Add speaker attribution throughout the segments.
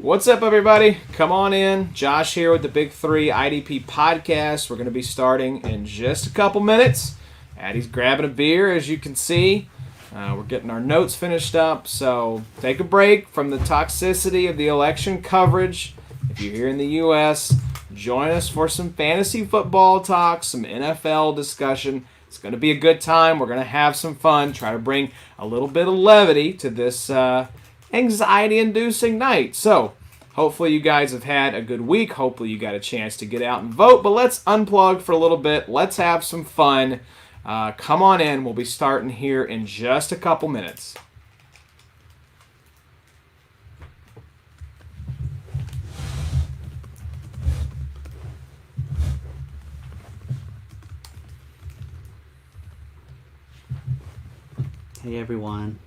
Speaker 1: What's up, everybody? Come on in. Josh here with the Big 3 IDP podcast. We're going to be starting in just a couple minutes. Addie's grabbing a beer, as you can see. We're getting our notes finished up, so take a break from the toxicity of the election coverage. If you're here in the U.S., join us for some fantasy football talk, some NFL discussion. It's going to be a good time. We're going to have some fun, try to bring a little bit of levity to this anxiety-inducing night. So, hopefully you guys have had a good week. Hopefully you got a chance to get out and vote. But let's unplug for a little bit. Let's have some fun. Come on in. We'll be starting here in just a couple minutes.
Speaker 2: Hey everyone.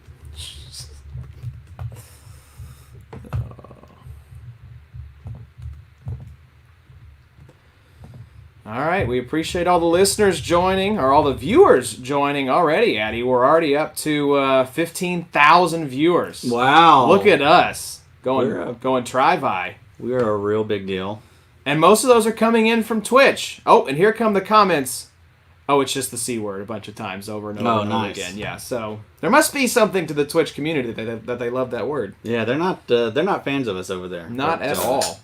Speaker 1: All right, we appreciate all the listeners joining, or all the viewers joining already, Addie. We're already up to 15,000 viewers.
Speaker 2: Wow.
Speaker 1: Look at us going try-vi.
Speaker 2: We are a real big deal.
Speaker 1: And most of those are coming in from Twitch. Oh, and here come the comments. Oh, it's just the C word a bunch of times over and over and over again. Yeah, so there must be something to the Twitch community that they love that word.
Speaker 2: Yeah, they're not fans of us over there.
Speaker 1: Not at all.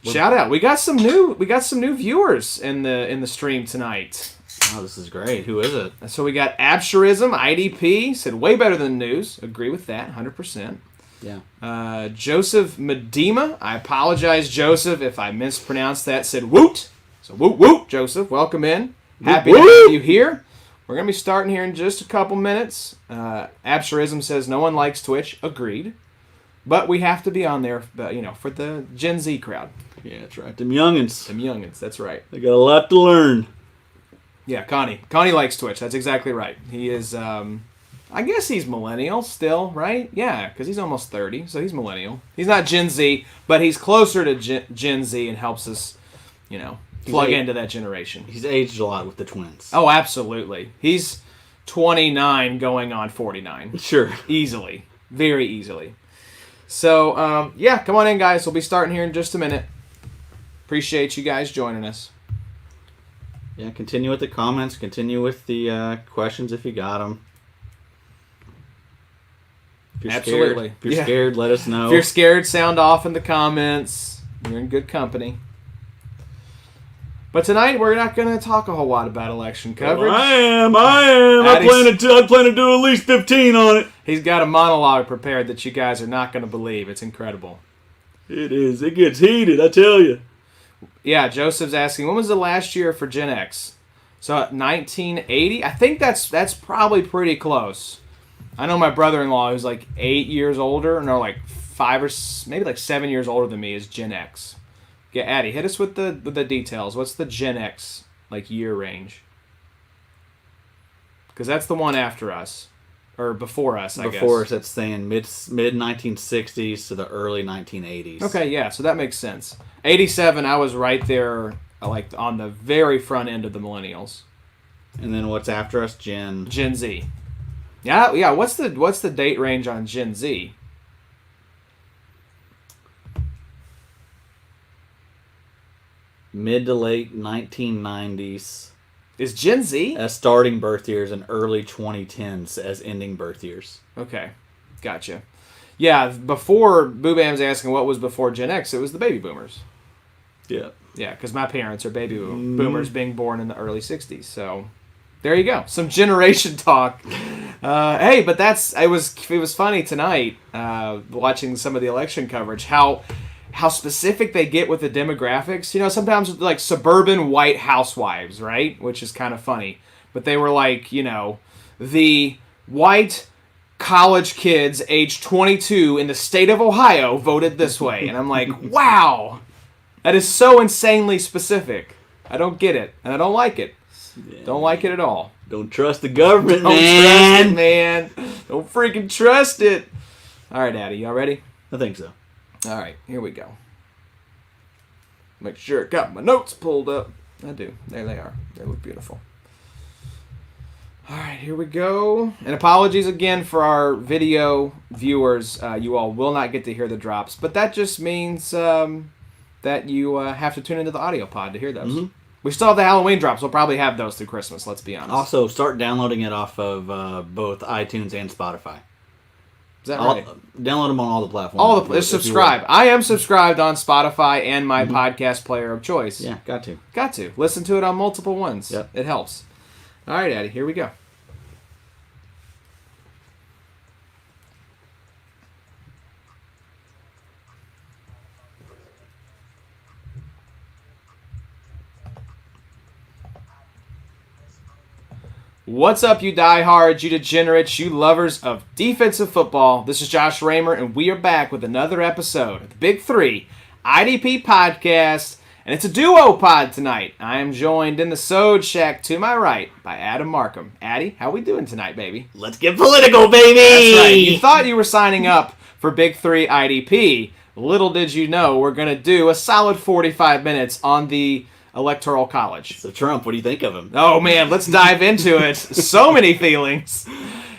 Speaker 1: Shout out! We got some new viewers in the stream tonight.
Speaker 2: Oh, this is great. Who is it?
Speaker 1: So we got Abshurism, IDP, said way better than news. Agree with that, 100%.
Speaker 2: Yeah.
Speaker 1: Joseph Medema, I apologize, Joseph, if I mispronounced that. Said woot. So woot woot, Joseph. Welcome in. Happy to have you here. We're gonna be starting here in just a couple minutes. Abshurism says no one likes Twitch. Agreed. But we have to be on there, for the Gen Z crowd.
Speaker 2: Yeah, that's right. Them youngins.
Speaker 1: That's right.
Speaker 2: They got a lot to learn.
Speaker 1: Yeah, Connie. Connie likes Twitch. That's exactly right. He is, I guess he's millennial still, right? Yeah, because he's almost 30, so he's millennial. He's not Gen Z, but he's closer to Gen Z and helps us, plug into that generation.
Speaker 2: He's aged a lot with the twins.
Speaker 1: Oh, absolutely. He's 29 going on 49.
Speaker 2: Sure.
Speaker 1: Easily. Very easily. So, come on in, guys. We'll be starting here in just a minute. Appreciate you guys joining us.
Speaker 2: Yeah, continue with the comments. Continue with the questions if you got them. If you're
Speaker 1: Absolutely.
Speaker 2: Scared, if you're scared, let us know.
Speaker 1: If you're scared, sound off in the comments. You're in good company. But tonight, we're not going to talk a whole lot about election coverage.
Speaker 2: I am. I plan to do at least 15 on it.
Speaker 1: He's got a monologue prepared that you guys are not going to believe. It's incredible.
Speaker 2: It is. It gets heated, I tell you.
Speaker 1: Yeah, Joseph's asking, when was the last year for Gen X? So, 1980? I think that's probably pretty close. I know my brother-in-law, who's like 8 years older, no, like 5 or maybe like 7 years older than me, is Gen X. Yeah, Addie, hit us with the details. What's the Gen X year range? Because that's the one after us, or before us, I guess.
Speaker 2: Before us, that's saying mid 1960s to the early 1980s.
Speaker 1: Okay, yeah, so that makes sense. 87, I was right there, on the very front end of the millennials.
Speaker 2: And then what's after us? Gen
Speaker 1: Z. Yeah. What's the date range on Gen Z?
Speaker 2: Mid to late 1990s.
Speaker 1: Is Gen Z?
Speaker 2: As starting birth years and early 2010s as ending birth years.
Speaker 1: Okay. Gotcha. Yeah, before Boobam's asking what was before Gen X, it was the baby boomers.
Speaker 2: Yeah.
Speaker 1: Yeah, because my parents are baby boomers being born in the early 60s. So there you go. Some generation talk. Hey, but it was funny tonight watching some of the election coverage, how specific they get with the demographics. Sometimes with like suburban white housewives, right? Which is kind of funny. But they were like, the white college kids age 22 in the state of Ohio voted this way. And I'm like, wow, that is so insanely specific. I don't get it. And I don't like it. Yeah. Don't like it at all.
Speaker 2: Don't trust the government,
Speaker 1: Don't trust it, man. Don't freaking trust it. All right, Daddy, y'all ready?
Speaker 2: I think so.
Speaker 1: All right, here we go. Make sure I got my notes pulled up. I do. There they are. They look beautiful. All right, here we go. And apologies again for our video viewers. You all will not get to hear the drops, but that just means that you have to tune into the audio pod to hear those. Mm-hmm. We still have the Halloween drops. We'll probably have those through Christmas, let's be honest.
Speaker 2: Also, start downloading it off of both iTunes and Spotify.
Speaker 1: Is that right?
Speaker 2: Download them on all the platforms.
Speaker 1: Subscribe. I am subscribed on Spotify and my podcast player of choice.
Speaker 2: Yeah, got to.
Speaker 1: Listen to it on multiple ones.
Speaker 2: Yep.
Speaker 1: It helps. All right, Addy, here we go. What's up, you diehards, you degenerates, you lovers of defensive football? This is Josh Raymer, and we are back with another episode of the Big Three IDP podcast, and it's a duo pod tonight. I am joined in the Sode Shack to my right by Adam Markham. Addy, how we doing tonight, baby?
Speaker 2: Let's get political, baby!
Speaker 1: That's right. You thought you were signing up for Big Three IDP. Little did you know we're going to do a solid 45 minutes on the Electoral College.
Speaker 2: So Trump, what do you think of him?
Speaker 1: Oh man, let's dive into it. So many feelings.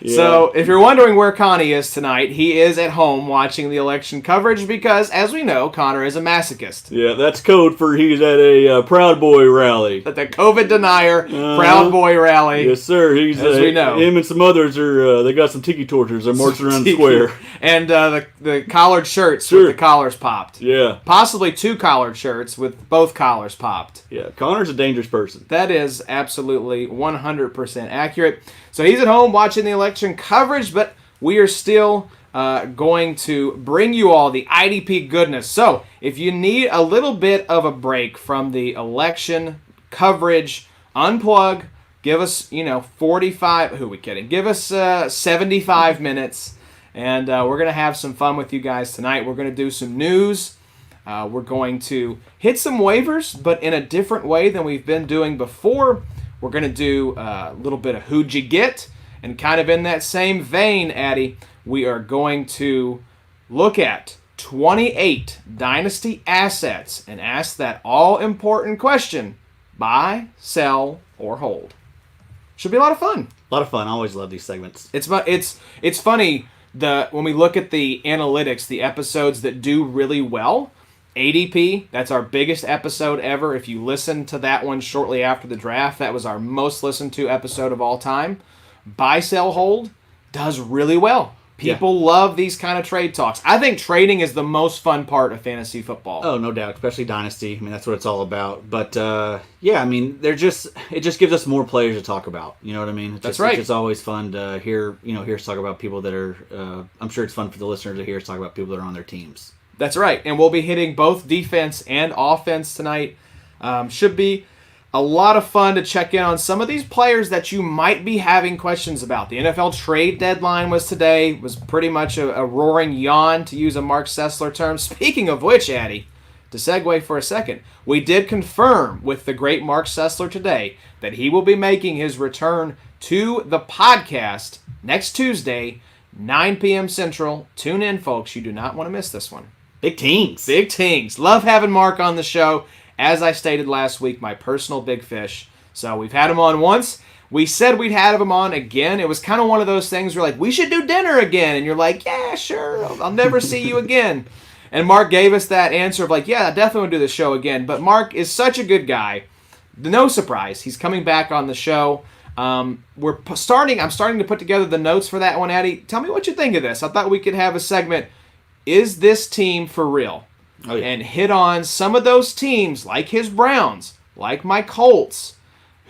Speaker 1: Yeah. So if you're wondering where Connie is tonight, he is at home watching the election coverage because, as we know, Connor is a masochist.
Speaker 2: Yeah, that's code for he's at a Proud Boy rally.
Speaker 1: At the COVID denier Proud Boy rally.
Speaker 2: Yes, sir. He's
Speaker 1: as we know.
Speaker 2: Him and some others are. They got some tiki torches. They're marching around the square.
Speaker 1: And the collared shirts with the collars popped.
Speaker 2: Yeah.
Speaker 1: Possibly 2 collared shirts with both collars popped.
Speaker 2: Yeah, Connor's a dangerous person.
Speaker 1: That is absolutely 100% accurate. So he's at home watching the election coverage, but we are still going to bring you all the IDP goodness. So if you need a little bit of a break from the election coverage, unplug, give us, 45, who are we kidding? Give us 75 minutes, and we're going to have some fun with you guys tonight. We're going to do some news. We're going to hit some waivers, but in a different way than we've been doing before. We're going to do a little bit of who'd you get, and kind of in that same vein, Addy, we are going to look at 28 Dynasty assets and ask that all-important question, buy, sell, or hold. Should be a lot of fun.
Speaker 2: A lot of fun. I always love these segments.
Speaker 1: It's funny, when we look at the analytics, the episodes that do really well, ADP, that's our biggest episode ever. If you listen to that one shortly after the draft, that was our most listened to episode of all time. Buy, sell, hold does really well. People love these kind of trade talks. I think trading is the most fun part of fantasy football.
Speaker 2: Oh, no doubt, especially Dynasty. I mean, that's what it's all about. But, I mean, it just gives us more players to talk about. You know what I mean?
Speaker 1: That's right.
Speaker 2: It's always fun to hear us talk about people that are, I'm sure it's fun for the listeners to hear us talk about people that are on their teams.
Speaker 1: That's right, and we'll be hitting both defense and offense tonight. Should be a lot of fun to check in on some of these players that you might be having questions about. The NFL trade deadline was today, was pretty much a roaring yawn, to use a Mark Sessler term. Speaking of which, Addy, to segue for a second, we did confirm with the great Mark Sessler today that he will be making his return to the podcast next Tuesday, 9 p.m. Central. Tune in, folks. You do not want to miss this one.
Speaker 2: Big teams.
Speaker 1: Big teams. Love having Mark on the show. As I stated last week, my personal big fish. So we've had him on once. We said we'd have him on again. It was kind of one of those things where we should do dinner again. And you're like, yeah, sure. I'll never see you again. And Mark gave us that answer of yeah, I definitely want to do the show again. But Mark is such a good guy. No surprise. He's coming back on the show. I'm starting to put together the notes for that one, Addy. Tell me what you think of this. I thought we could have a segment, Is This Team For Real?
Speaker 2: Oh, yeah.
Speaker 1: And hit on some of those teams, like his Browns, like my Colts,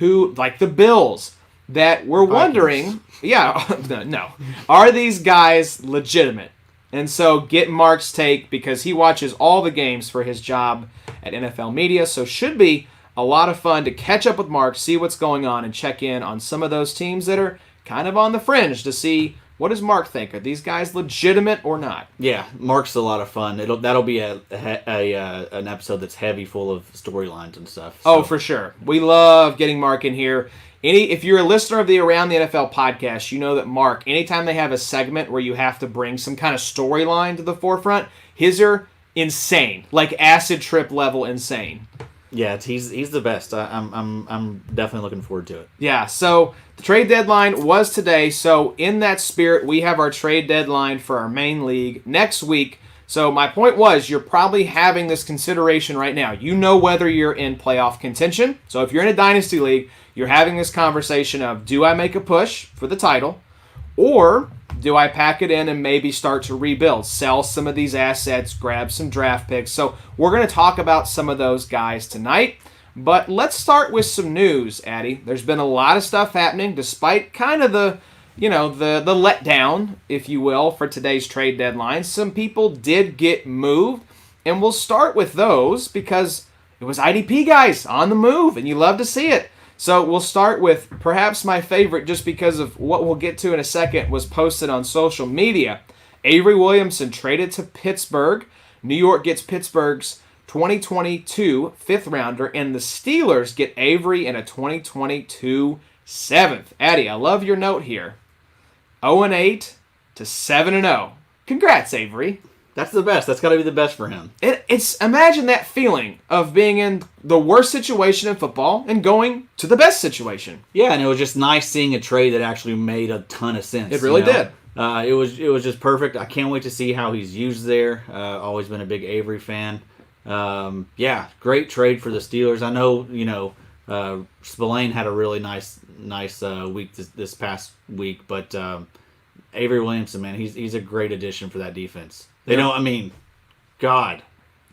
Speaker 1: like the Bills, that we're wondering, no, are these guys legitimate? And so get Mark's take, because he watches all the games for his job at NFL Media, so should be a lot of fun to catch up with Mark, see what's going on, and check in on some of those teams that are kind of on the fringe to see, what does Mark think? Are these guys legitimate or not?
Speaker 2: Yeah, Mark's a lot of fun. That'll be an episode that's heavy full of storylines and stuff.
Speaker 1: So. Oh, for sure. We love getting Mark in here. If you're a listener of the Around the NFL podcast, you know that Mark, anytime they have a segment where you have to bring some kind of storyline to the forefront, his are insane, like acid trip level insane.
Speaker 2: Yeah, he's the best. I'm definitely looking forward to it.
Speaker 1: Yeah, so the trade deadline was today. So in that spirit, we have our trade deadline for our main league next week. So my point was, you're probably having this consideration right now. You know whether you're in playoff contention. So if you're in a Dynasty league, you're having this conversation of, do I make a push for the title? Or do I pack it in and maybe start to rebuild, sell some of these assets, grab some draft picks? So we're going to talk about some of those guys tonight. But let's start with some news, Addy. There's been a lot of stuff happening, despite kind of the letdown, if you will, for today's trade deadline. Some people did get moved, and we'll start with those because it was IDP guys on the move, and you love to see it. So we'll start with perhaps my favorite, just because of what we'll get to in a second, was posted on social media. Avery Williamson traded to Pittsburgh. New York gets Pittsburgh's 2022 fifth rounder, and the Steelers get Avery in a 2022 seventh. Addy, I love your note here. 0-8 to 7-0. Congrats, Avery.
Speaker 2: That's the best. That's got to be the best for him.
Speaker 1: It's imagine that feeling of being in the worst situation in football and going to the best situation.
Speaker 2: Yeah, and it was just nice seeing a trade that actually made a ton of sense.
Speaker 1: It really did.
Speaker 2: It was just perfect. I can't wait to see how he's used there. Always been a big Avery fan. Yeah, great trade for the Steelers. I know Spillane had a really nice week this past week, but Avery Williamson, man, he's a great addition for that defense. God,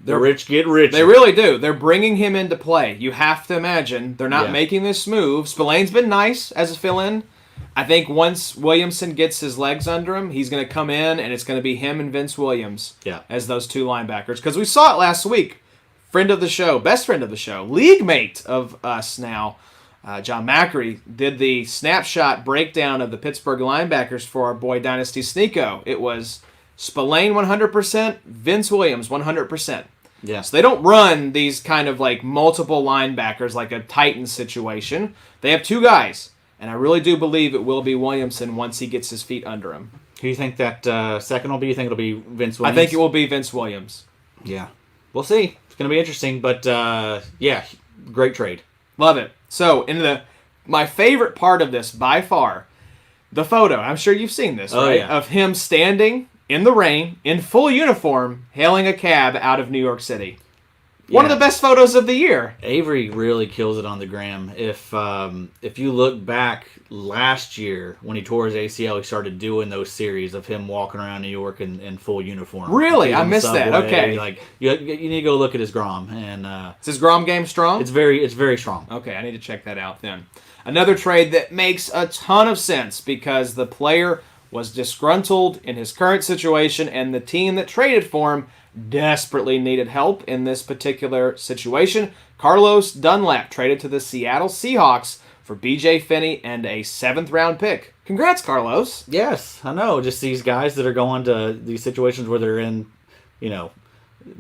Speaker 2: the rich get richer.
Speaker 1: They really do. They're bringing him into play. You have to imagine they're not making this move. Spillane's been nice as a fill-in. I think once Williamson gets his legs under him, he's going to come in, and it's going to be him and Vince Williams as those two linebackers. Because we saw it last week. Friend of the show, best friend of the show, league mate of us now, John Macri, did the snapshot breakdown of the Pittsburgh linebackers for our boy Dynasty Sneeko. It was Spillane 100%, Vince Williams 100%.
Speaker 2: Yeah.
Speaker 1: So they don't run these kind of like multiple linebackers like a Titans situation. They have two guys, and I really do believe it will be Williamson once he gets his feet under him.
Speaker 2: Who do you think that second will be? You think it'll be Vince Williams?
Speaker 1: I think it will be Vince Williams.
Speaker 2: Yeah. We'll see. It's going to be interesting, but yeah, great trade.
Speaker 1: Love it. So, my favorite part of this, by far, the photo. I'm sure you've seen this, right?
Speaker 2: Yeah.
Speaker 1: Of him standing in the rain, in full uniform, hailing a cab out of New York City. One of the best photos of the year.
Speaker 2: Avery really kills it on the gram. If you look back last year when he tore his ACL, he started doing those series of him walking around New York in full uniform.
Speaker 1: Really? I missed that. Okay.
Speaker 2: Like you need to go look at his Grom. And
Speaker 1: is his Grom game strong?
Speaker 2: It's very strong.
Speaker 1: Okay, I need to check that out then. Another trade that makes a ton of sense because the player was disgruntled in his current situation, and the team that traded for him desperately needed help in this particular situation. Carlos Dunlap traded to the Seattle Seahawks for B.J. Finney and a 7th-round pick. Congrats, Carlos.
Speaker 2: Yes, I know. Just these guys that are going to these situations where they're in,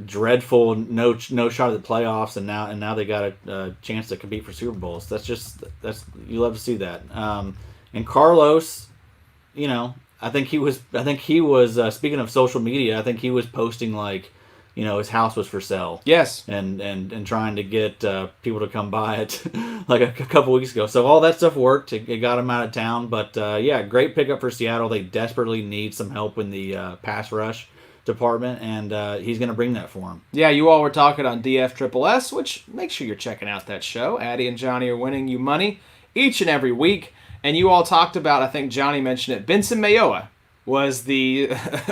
Speaker 2: dreadful no shot at the playoffs, and now they got a chance to compete for Super Bowls. That's you love to see that. And Carlos, I think he was speaking of social media, I think he was posting his house was for sale.
Speaker 1: Yes.
Speaker 2: And trying to get people to come buy it like a couple weeks ago. So all that stuff worked. It got him out of town. But great pickup for Seattle. They desperately need some help in the pass rush department, and he's going to bring that for him.
Speaker 1: Yeah, you all were talking on DFSSS, which make sure you're checking out that show. Addy and Johnny are winning you money each and every week. And you all talked about, I think Johnny mentioned it, Benson Mayowa was the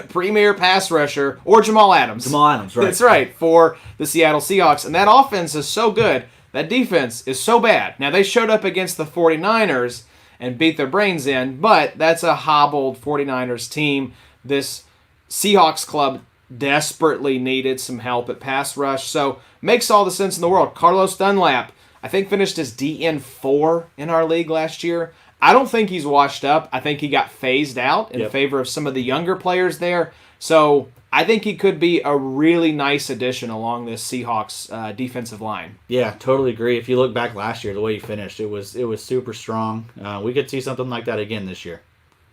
Speaker 1: premier pass rusher, or Jamal Adams.
Speaker 2: Jamal Adams, right.
Speaker 1: That's right, for the Seattle Seahawks. And that offense is so good. That defense is so bad. Now, they showed up against the 49ers and beat their brains in, but that's a hobbled 49ers team. This Seahawks club desperately needed some help at pass rush, so makes all the sense in the world. Carlos Dunlap, I think, finished as DN4 in our league last year. I don't think he's washed up. I think he got phased out in favor of some of the younger players there. So I think he could be a really nice addition along this Seahawks defensive line.
Speaker 2: Yeah, totally agree. If you look back last year, the way he finished, it was super strong. We could see something like that again this year.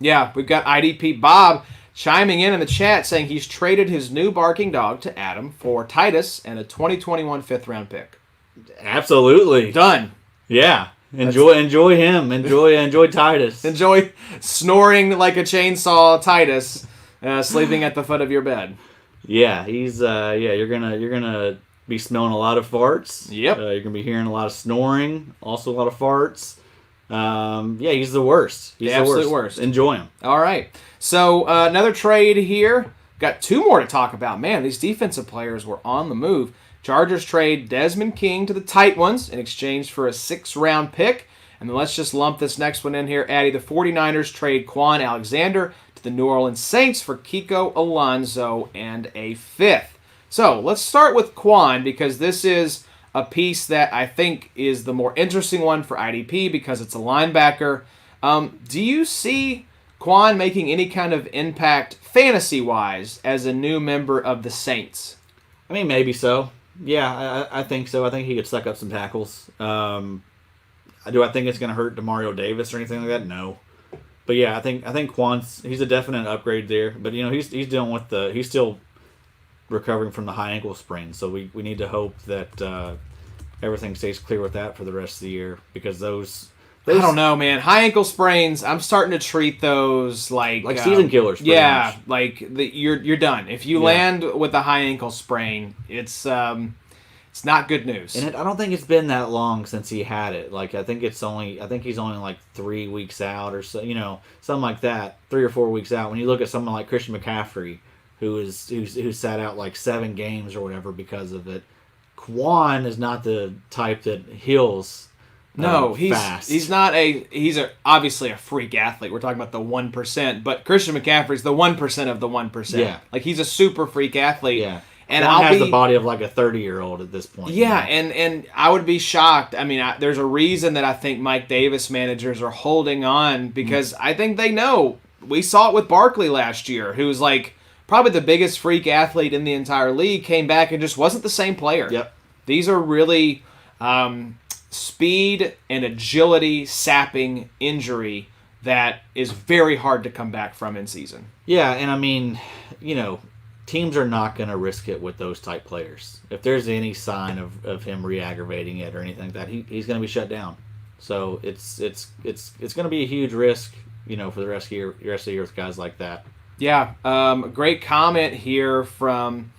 Speaker 1: Yeah, we've got IDP Bob chiming in the chat saying he's traded his new barking dog to Adam for Titus and a 2021 5th-round pick.
Speaker 2: Absolutely.
Speaker 1: Done.
Speaker 2: Yeah. Enjoy him. Enjoy Titus.
Speaker 1: Enjoy snoring like a chainsaw Titus, sleeping at the foot of your bed.
Speaker 2: Yeah, he's you're gonna be smelling a lot of farts.
Speaker 1: Yep.
Speaker 2: You're gonna be hearing a lot of snoring, also a lot of farts. He's the worst. He's
Speaker 1: the absolute worst.
Speaker 2: Enjoy him.
Speaker 1: All right. So another trade here. Got two more to talk about. Man, these defensive players were on the move. Chargers trade Desmond King to the tight ones in exchange for a 6th-round pick. And then let's just lump this next one in here. Addy, the 49ers trade Quan Alexander to the New Orleans Saints for Kiko Alonso and a 5th. So let's start with Quan, because this is a piece that I think is the more interesting one for IDP because it's a linebacker. Do you see Quan making any kind of impact fantasy-wise as a new member of the Saints?
Speaker 2: I mean, maybe so. Yeah, I think so. I think he could suck up some tackles. Do I think it's going to hurt DeMario Davis or anything like that? No. But yeah, I think he's a definite upgrade there. But he's dealing with he's still recovering from the high ankle sprain. So we need to hope that everything stays clear with that for the rest of the year, because those
Speaker 1: I don't know, man. High ankle sprains, I'm starting to treat those like
Speaker 2: season killers.
Speaker 1: Yeah, much. You're done. If you land with a high ankle sprain, it's not good news.
Speaker 2: And I don't think it's been that long since he had it. Like I think he's only like 3 weeks out or so, something like that, 3 or 4 weeks out. When you look at someone like Christian McCaffrey, who sat out like 7 games or whatever because of it. Quan is not the type that heals.
Speaker 1: No,
Speaker 2: fast.
Speaker 1: He's obviously a freak athlete. We're talking about the 1%, but Christian McCaffrey's the 1% of the 1%.
Speaker 2: Yeah.
Speaker 1: Like he's a super freak athlete.
Speaker 2: Yeah.
Speaker 1: And
Speaker 2: Quan has the body of like a 30-year-old at this point.
Speaker 1: Yeah, and I would be shocked. I mean, there's a reason that I think Mike Davis managers are holding on, because I think they know. We saw it with Barkley last year, who was like probably the biggest freak athlete in the entire league, came back and just wasn't the same player.
Speaker 2: Yep.
Speaker 1: These are really speed and agility sapping injury that is very hard to come back from in season.
Speaker 2: Yeah, and I mean, teams are not going to risk it with those type players. If there's any sign of him re-aggravating it or anything like that, he's going to be shut down. So it's going to be a huge risk, for the rest of the year with guys like that.
Speaker 1: Yeah, great comment here from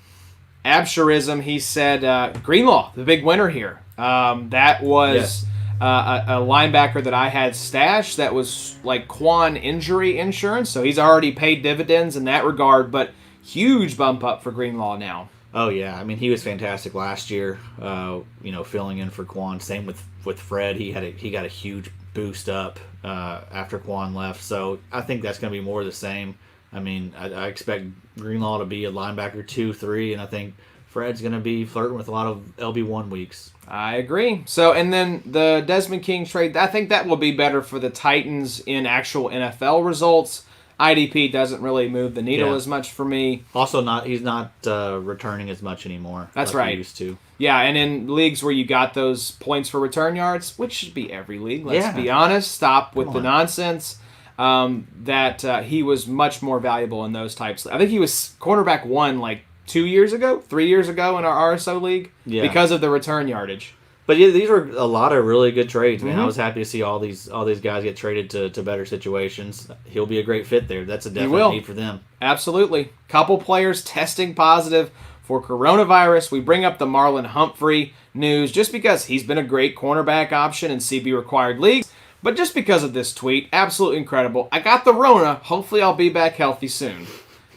Speaker 1: Abshurism. He said Greenlaw, the big winner here. That was a linebacker that I had stashed that was like Quan injury insurance, so he's already paid dividends in that regard, but huge bump up for Greenlaw now.
Speaker 2: Oh, yeah. I mean, he was fantastic last year, filling in for Quan. Same with Fred. He got a huge boost up after Quan left, so I think that's going to be more of the same. I mean, I expect Greenlaw to be a linebacker 2, 3, and I think Fred's going to be flirting with a lot of LB1 weeks.
Speaker 1: I agree. So, and then the Desmond King trade, I think that will be better for the Titans in actual NFL results. IDP doesn't really move the needle as much for me.
Speaker 2: Also, he's not returning as much anymore.
Speaker 1: That's
Speaker 2: like
Speaker 1: right.
Speaker 2: He used to.
Speaker 1: Yeah, and in leagues where you got those points for return yards, which should be every league, let's be honest, stop with the nonsense. That he was much more valuable in those types. I think he was cornerback 1 like 3 years ago in our RSO league because of the return yardage.
Speaker 2: But yeah, these were a lot of really good trades, man. I was happy to see all these guys get traded to better situations. He'll be a great fit there. That's a definite need for them. Absolutely.
Speaker 1: Couple players testing positive for coronavirus. We bring up the Marlon Humphrey news just because he's been a great cornerback option in CB required leagues. But just because of this tweet, absolutely incredible. I got the Rona. Hopefully I'll be back healthy soon.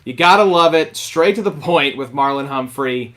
Speaker 1: You gotta love it. Straight to the point with Marlon Humphrey.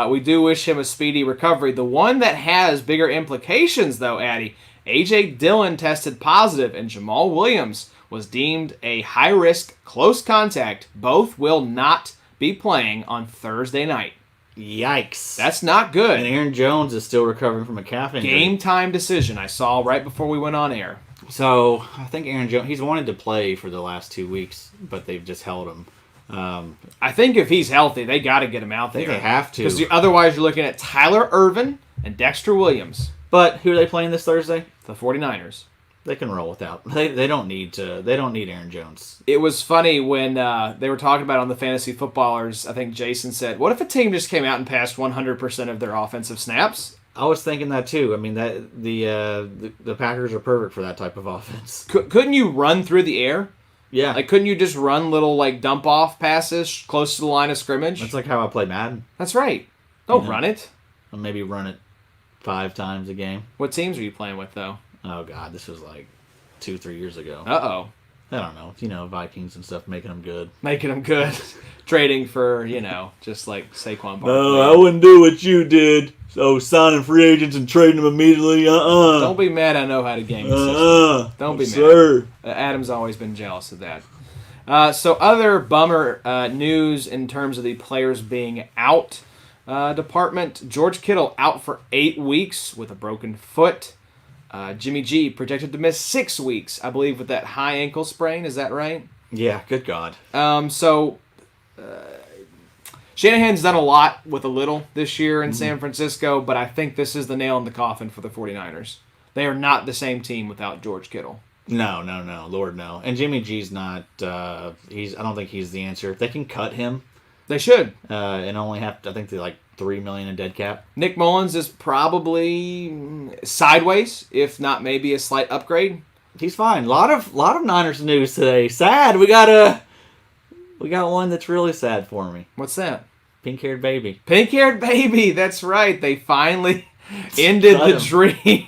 Speaker 1: We do wish him a speedy recovery. The one that has bigger implications, though, Addy, A.J. Dillon tested positive, and Jamal Williams was deemed a high-risk close contact. Both will not be playing on Thursday night.
Speaker 2: Yikes.
Speaker 1: That's not good.
Speaker 2: And Aaron Jones is still recovering from a calf injury.
Speaker 1: Game time decision I saw right before we went on air.
Speaker 2: So, I think Aaron Jones, he's wanted to play for the last 2 weeks, but they've just held him.
Speaker 1: I think if he's healthy, they got to get him out there.
Speaker 2: I think they have to.
Speaker 1: Because otherwise you're looking at Tyler Ervin and Dexter Williams.
Speaker 2: But who are they playing this Thursday?
Speaker 1: The 49ers.
Speaker 2: They can roll without. They don't need Aaron Jones.
Speaker 1: It was funny when they were talking about on the Fantasy Footballers, I think Jason said, what if a team just came out and passed 100% of their offensive snaps?
Speaker 2: I was thinking that too. I mean, that the Packers are perfect for that type of offense.
Speaker 1: Couldn't you run through the air?
Speaker 2: Yeah.
Speaker 1: Like, couldn't you just run little, like, dump-off passes close to the line of scrimmage?
Speaker 2: That's like how I play Madden.
Speaker 1: That's right. Don't run it.
Speaker 2: Or maybe run it 5 times a game.
Speaker 1: What teams are you playing with, though?
Speaker 2: Oh, God. This was like 2-3 years ago.
Speaker 1: Uh-oh.
Speaker 2: I don't know. You know, Vikings and stuff, making them good.
Speaker 1: Making them good. Trading for, just like Saquon Barkley.
Speaker 2: No, I wouldn't do what you did. So signing free agents and trading them immediately,
Speaker 1: Don't be mad I know how to game the system. Don't be mad.
Speaker 2: Sir.
Speaker 1: Adam's always been jealous of that. So other bummer news in terms of the players being out department. George Kittle out for 8 weeks with a broken foot. Jimmy G projected to miss 6 weeks, I believe, with that high ankle sprain. Is that right?
Speaker 2: Yeah, good God.
Speaker 1: Shanahan's done a lot with a little this year in San Francisco, but I think this is the nail in the coffin for the 49ers. They are not the same team without George Kittle.
Speaker 2: No. Lord, no. And Jimmy G's not, I don't think he's the answer. If they can cut him.
Speaker 1: They should.
Speaker 2: And only have, I think, like $3 million in dead cap.
Speaker 1: Nick Mullins is probably sideways, if not maybe a slight upgrade.
Speaker 2: He's fine. A lot of Niners news today. Sad. We got one that's really sad for me.
Speaker 1: What's that?
Speaker 2: Pink-haired baby.
Speaker 1: Pink-haired baby. That's right. They finally ended the dream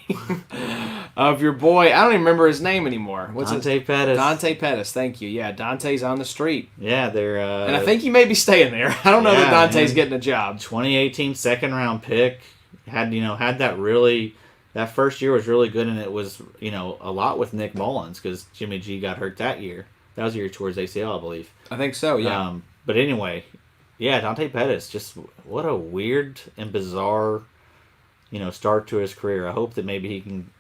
Speaker 1: of your boy. I don't even remember his name anymore. What's
Speaker 2: Dante Pettis.
Speaker 1: Dante Pettis. Thank you. Yeah, Dante's on the street.
Speaker 2: Yeah, they're...
Speaker 1: and I think he may be staying there. I don't know that Dante's getting a job.
Speaker 2: 2018 second-round pick. Had that really... That first year was really good, and it was, a lot with Nick Mullins because Jimmy G got hurt that year. That was the year towards ACL, I believe.
Speaker 1: I think so, yeah.
Speaker 2: But anyway, yeah, Dante Pettis, just what a weird and bizarre, start to his career. I hope that maybe he can,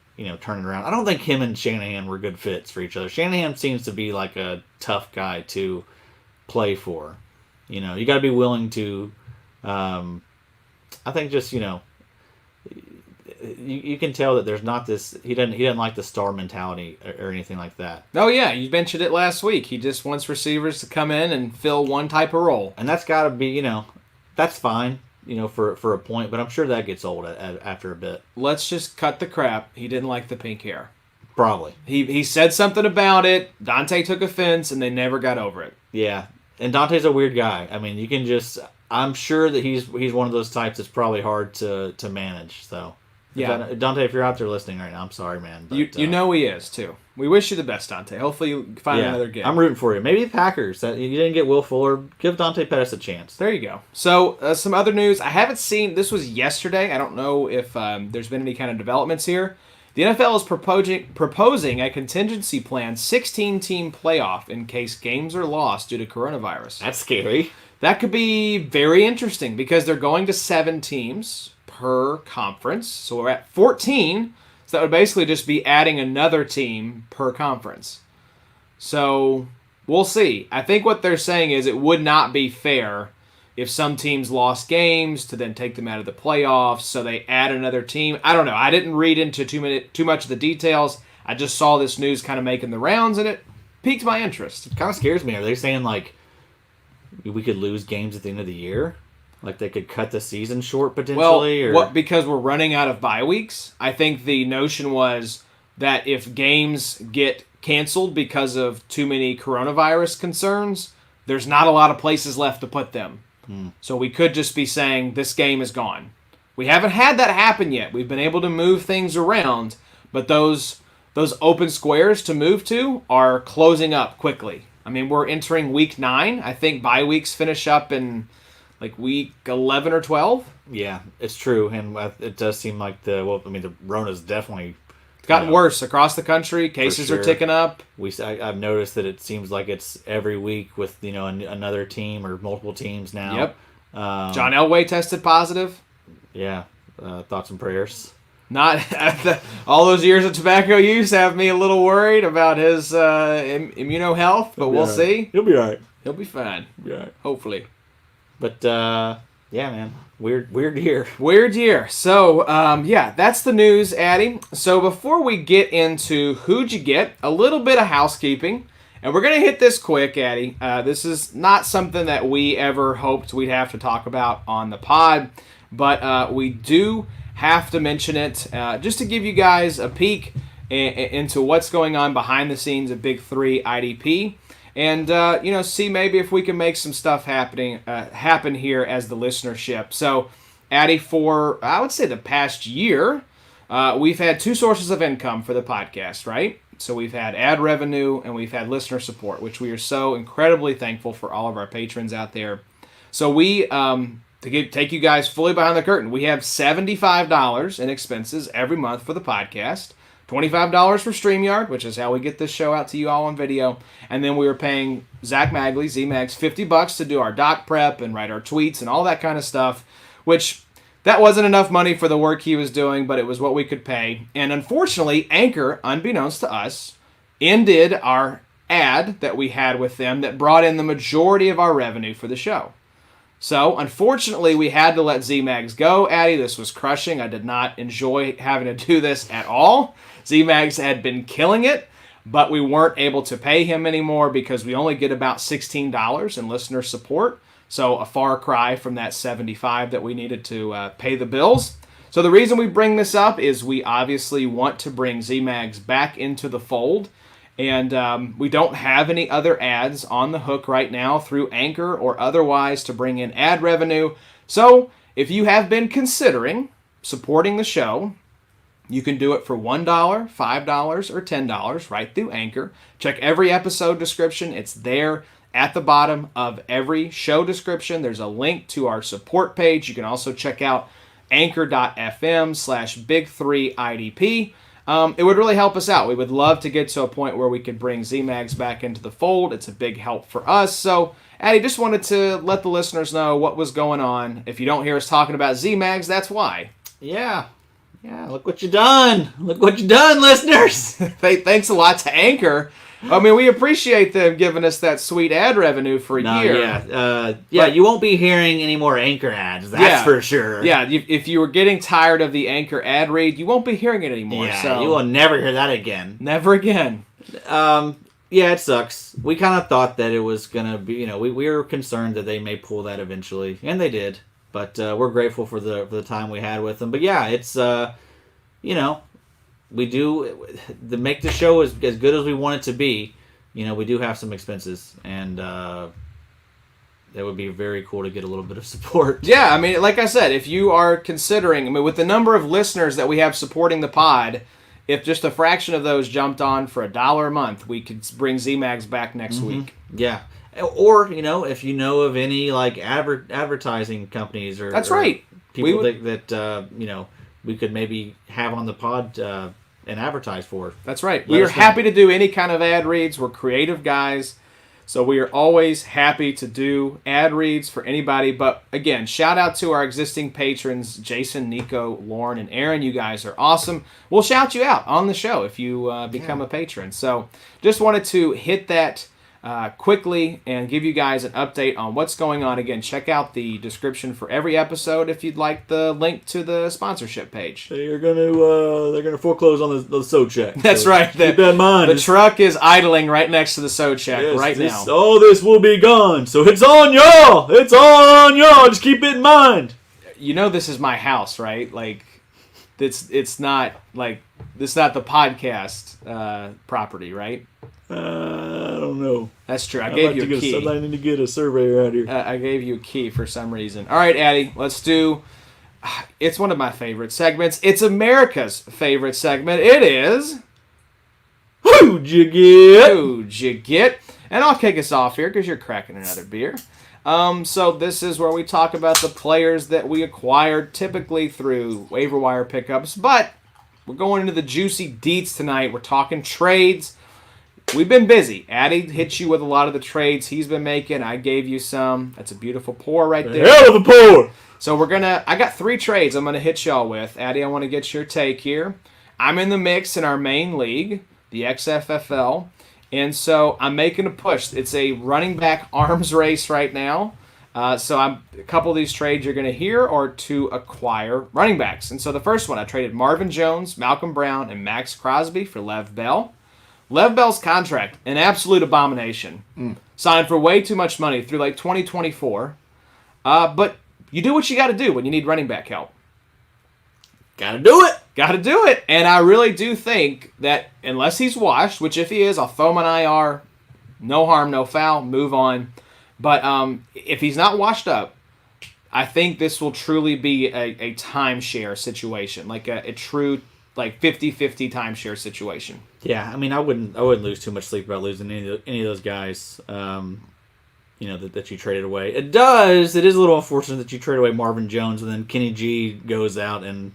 Speaker 2: turn it around. I don't think him and Shanahan were good fits for each other. Shanahan seems to be like a tough guy to play for. You got to be willing to, I think just, you can tell that there's not this. He doesn't like the star mentality or anything like that.
Speaker 1: Oh yeah, you mentioned it last week. He just wants receivers to come in and fill one type of role,
Speaker 2: and that's got to be that's fine for a point. But I'm sure that gets old after a bit.
Speaker 1: Let's just cut the crap. He didn't like the pink hair.
Speaker 2: Probably.
Speaker 1: He said something about it. Dante took offense, and they never got over it.
Speaker 2: Yeah, and Dante's a weird guy. I mean, you can just. I'm sure that he's one of those types that's probably hard to manage. So.
Speaker 1: Yeah,
Speaker 2: Dante, if you're out there listening right now, I'm sorry, man. But,
Speaker 1: you know he is too. We wish you the best, Dante. Hopefully you find another game.
Speaker 2: I'm rooting for you. Maybe the Packers. You didn't get Will Fuller. Give Dante Pettis a chance.
Speaker 1: There you go. So some other news. I haven't seen. This was yesterday. I don't know if there's been any kind of developments here. The NFL is proposing a contingency plan, 16-team playoff in case games are lost due to coronavirus.
Speaker 2: That's scary.
Speaker 1: That could be very interesting because they're going to 7 teams per conference. So we're at 14. So that would basically just be adding another team per conference. So we'll see. I think what they're saying is it would not be fair if some teams lost games to then take them out of the playoffs. So they add another team. I don't know. I didn't read into too much of the details. I just saw this news kind of making the rounds and it piqued my interest.
Speaker 2: It kind of scares me. Are they saying like we could lose games at the end of the year? Like they could cut the season short potentially?
Speaker 1: Well, because we're running out of bye weeks. I think the notion was that if games get canceled because of too many coronavirus concerns, there's not a lot of places left to put them. So we could just be saying this game is gone. We haven't had that happen yet. We've been able to move things around, but those open squares to move to are closing up quickly. I mean, we're entering week 9. I think bye weeks finish up in like week 11 or 12.
Speaker 2: Yeah, it's true, and it does seem like the Rona's definitely
Speaker 1: gotten worse across the country. Cases are ticking up.
Speaker 2: I've noticed that it seems like it's every week with another team or multiple teams now.
Speaker 1: Yep. John Elway tested positive.
Speaker 2: Yeah. Thoughts and prayers.
Speaker 1: Not all those years of tobacco use have me a little worried about his immuno health, but we'll see.
Speaker 2: He'll be all right.
Speaker 1: He'll be fine.
Speaker 2: Be all right.
Speaker 1: Hopefully.
Speaker 2: But yeah, man, weird year.
Speaker 1: Weird year. So that's the news, Addy. So before we get into who'd you get, a little bit of housekeeping, and we're gonna hit this quick, Addy. This is not something that we ever hoped we'd have to talk about on the pod, but we do have to mention it just to give you guys a peek into what's going on behind the scenes of Big 3 IDP. And, see maybe if we can make some stuff happen here as the listenership. So, Addy, for, I would say, the past year, we've had two sources of income for the podcast, right? So we've had ad revenue and we've had listener support, which we are so incredibly thankful for all of our patrons out there. So we, take you guys fully behind the curtain, we have $75 in expenses every month for the podcast, $25 for StreamYard, which is how we get this show out to you all on video, and then we were paying Zach Magley, Z-Mags, $50 to do our doc prep and write our tweets and all that kind of stuff, which that wasn't enough money for the work he was doing, but it was what we could pay. And unfortunately, Anchor, unbeknownst to us, ended our ad that we had with them that brought in the majority of our revenue for the show. So, unfortunately, we had to let Z-Mags go. Addy, this was crushing. I did not enjoy having to do this at all. Z-Mags had been killing it, but we weren't able to pay him anymore because we only get about $16 in listener support. So, a far cry from that $75 that we needed to pay the bills. So, the reason we bring this up is we obviously want to bring Z-Mags back into the fold. And we don't have any other ads on the hook right now through Anchor or otherwise to bring in ad revenue. So if you have been considering supporting the show, you can do it for $1, $5, or $10 right through Anchor. Check every episode description. It's there at the bottom of every show description. There's a link to our support page. You can also check out anchor.fm/big3idp. It would really help us out. We would love to get to a point where we could bring Z-Mags back into the fold. It's a big help for us. So, Addy, just wanted to let the listeners know what was going on. If you don't hear us talking about Z-Mags, that's why.
Speaker 2: Yeah, look what you done. Look what you done, listeners.
Speaker 1: Thanks a lot to Anchor. I mean, we appreciate them giving us that sweet ad revenue for a year.
Speaker 2: But you won't be hearing any more Anchor ads, that's for sure.
Speaker 1: Yeah, if you were getting tired of the Anchor ad read, you won't be hearing it anymore.
Speaker 2: Yeah,
Speaker 1: so.
Speaker 2: you will never hear that again.
Speaker 1: Never again.
Speaker 2: It sucks. We kind of thought that it was going to be, we were concerned that they may pull that eventually, and they did. But we're grateful for the time we had with them. But yeah, it's, we do, to make the show as good as we want it to be, we do have some expenses, and that would be very cool to get a little bit of support.
Speaker 1: Yeah, I mean, like I said, if you are considering, with the number of listeners that we have supporting the pod, if just a fraction of those jumped on for $1 a month, we could bring Z-Mags back next week.
Speaker 2: Yeah. Or, if you know of any, advertising companies or...
Speaker 1: That's right.
Speaker 2: People that we could maybe have on the pod and advertise for.
Speaker 1: That's right. We are happy to do any kind of ad reads. We're creative guys, so we are always happy to do ad reads for anybody. But again, shout out to our existing patrons, Jason, Nico, Lauren, and Aaron. You guys are awesome. We'll shout you out on the show if you become a patron. So just wanted to hit that quickly and give you guys an update on what's going on. Again, check out the description for every episode if you'd like the link to the sponsorship page.
Speaker 2: They're gonna foreclose on the Socek.
Speaker 1: That's right.
Speaker 2: Keep that in mind.
Speaker 1: The truck is idling right next to the Socek now.
Speaker 2: All this will be gone, so it's on y'all. It's all on y'all. Just keep it in mind.
Speaker 1: This is my house, right? It's not the podcast property, right?
Speaker 2: I don't know.
Speaker 1: That's true. I gave you a key.
Speaker 2: I need to get a surveyor out here.
Speaker 1: I gave you a key for some reason. All right, Addy, let's do... It's one of my favorite segments. It's America's favorite segment. It is...
Speaker 2: Who'd you get?
Speaker 1: Who'd you get? And I'll kick us off here because you're cracking another beer. So this is where we talk about the players that we acquired typically through waiver wire pickups. But we're going into the juicy deets tonight. We're talking trades. We've been busy. Addy hit you with a lot of the trades he's been making. I gave you some. That's a beautiful pour right there.
Speaker 2: Hell of a pour!
Speaker 1: So I got 3 trades I'm going to hit y'all with. Addy, I want to get your take here. I'm in the mix in our main league, the XFFL, and so I'm making a push. It's a running back arms race right now. So a couple of these trades you're going to hear are to acquire running backs. And so the first one, I traded Marvin Jones, Malcolm Brown, and Max Crosby for Lev Bell. Lev Bell's contract, an absolute abomination. Signed for way too much money through 2024. But you do what you got to do when you need running back help.
Speaker 2: Gotta do it.
Speaker 1: Got to do it. And I really do think that unless he's washed, which if he is, I'll throw him an IR. No harm, no foul. Move on. But if he's not washed up, I think this will truly be a timeshare situation, like a true 50-50 timeshare situation.
Speaker 2: Yeah, I mean, I wouldn't lose too much sleep about losing any of those guys. That you traded away. It is a little unfortunate that you trade away Marvin Jones and then Kenny G goes out and,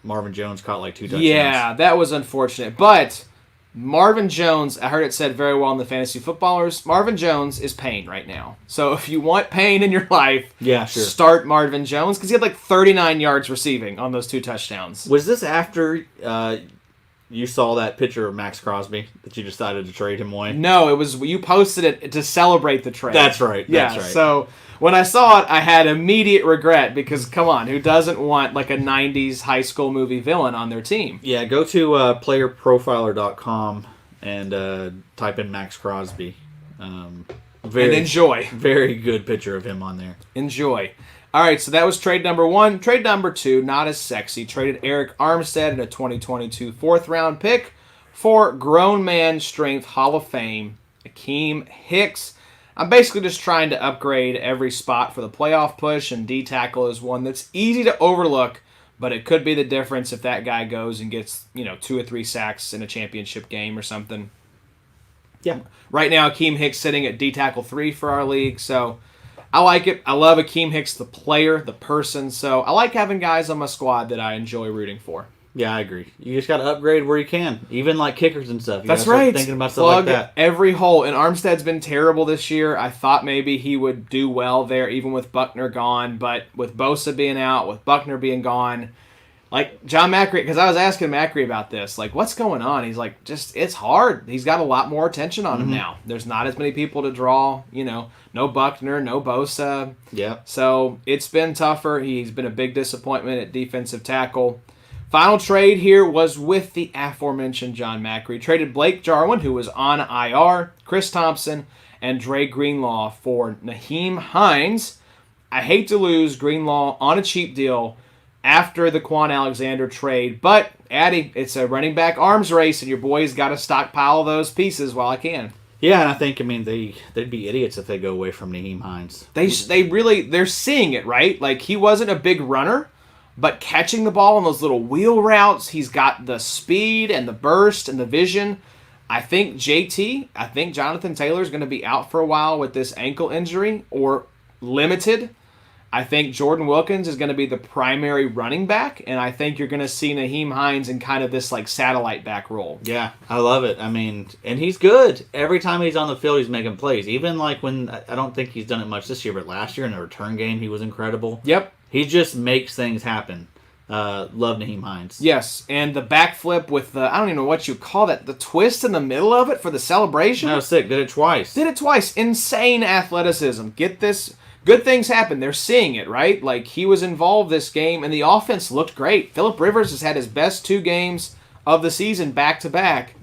Speaker 2: Marvin Jones caught like 2 touchdowns.
Speaker 1: Yeah, that was unfortunate. But Marvin Jones, I heard it said very well in the Fantasy Footballers, Marvin Jones is pain right now. So if you want pain in your life,
Speaker 2: yeah, sure.
Speaker 1: Start Marvin Jones because he had like 39 yards receiving on those 2 touchdowns.
Speaker 2: Was this after you saw that picture of Max Crosby that you decided to trade him away?
Speaker 1: No, it was you posted it to celebrate the trade.
Speaker 2: That's right.
Speaker 1: Yeah,
Speaker 2: that's right.
Speaker 1: So when I saw it, I had immediate regret because, come on, who doesn't want like a 90s high school movie villain on their team?
Speaker 2: Yeah, go to playerprofiler.com and type in Max Crosby.
Speaker 1: And enjoy.
Speaker 2: Very good picture of him on there.
Speaker 1: Enjoy. All right, so that was trade number 1. Trade number 2, not as sexy. Traded Eric Armstead in a 2022 4th-round pick for grown man strength Hall of Fame, Akeem Hicks. I'm basically just trying to upgrade every spot for the playoff push, and D-tackle is one that's easy to overlook, but it could be the difference if that guy goes and gets 2 or 3 sacks in a championship game or something.
Speaker 2: Yeah.
Speaker 1: Right now, Akeem Hicks sitting at D-tackle 3 for our league, so I like it. I love Akeem Hicks, the player, the person. So I like having guys on my squad that I enjoy rooting for.
Speaker 2: Yeah, I agree. You just got to upgrade where you can, even like kickers and stuff.
Speaker 1: That's right.
Speaker 2: Thinking about stuff like that.
Speaker 1: Every hole. And Armstead's been terrible this year. I thought maybe he would do well there, even with Buckner gone. But with Bosa being out, with Buckner being gone, like John Macri, because I was asking Macri about this, like, what's going on? He's like, it's hard. He's got a lot more attention on him now. There's not as many people to draw, no Buckner, no Bosa.
Speaker 2: Yeah.
Speaker 1: So it's been tougher. He's been a big disappointment at defensive tackle. Final trade here was with the aforementioned John Macri. Traded Blake Jarwin, who was on IR, Chris Thompson, and Dre Greenlaw for Nyheim Hines. I hate to lose Greenlaw on a cheap deal after the Quan Alexander trade, but Addy, it's a running back arms race, and your boy's got to stockpile those pieces while I can.
Speaker 2: Yeah, and I think they'd be idiots if they go away from Nyheim Hines.
Speaker 1: They're seeing it, right? Like, he wasn't a big runner, but catching the ball on those little wheel routes, he's got the speed and the burst and the vision. I think Jonathan Taylor's going to be out for a while with this ankle injury or limited. I think Jordan Wilkins is going to be the primary running back, and I think you're going to see Nyheim Hines in kind of this like satellite back role.
Speaker 2: Yeah, I love it. I mean, and he's good. Every time he's on the field, he's making plays. Even like when, I don't think he's done it much this year, but last year in the return game, he was incredible.
Speaker 1: Yep.
Speaker 2: He just makes things happen. Love Nyheim Hines.
Speaker 1: Yes, and the backflip with the, I don't even know what you call that, the twist in the middle of it for the celebration.
Speaker 2: No, sick. Did it twice.
Speaker 1: Insane athleticism. Get this. Good things happen. They're seeing it, right? Like, he was involved this game, and the offense looked great. Phillip Rivers has had his best 2 games of the season back-to-back,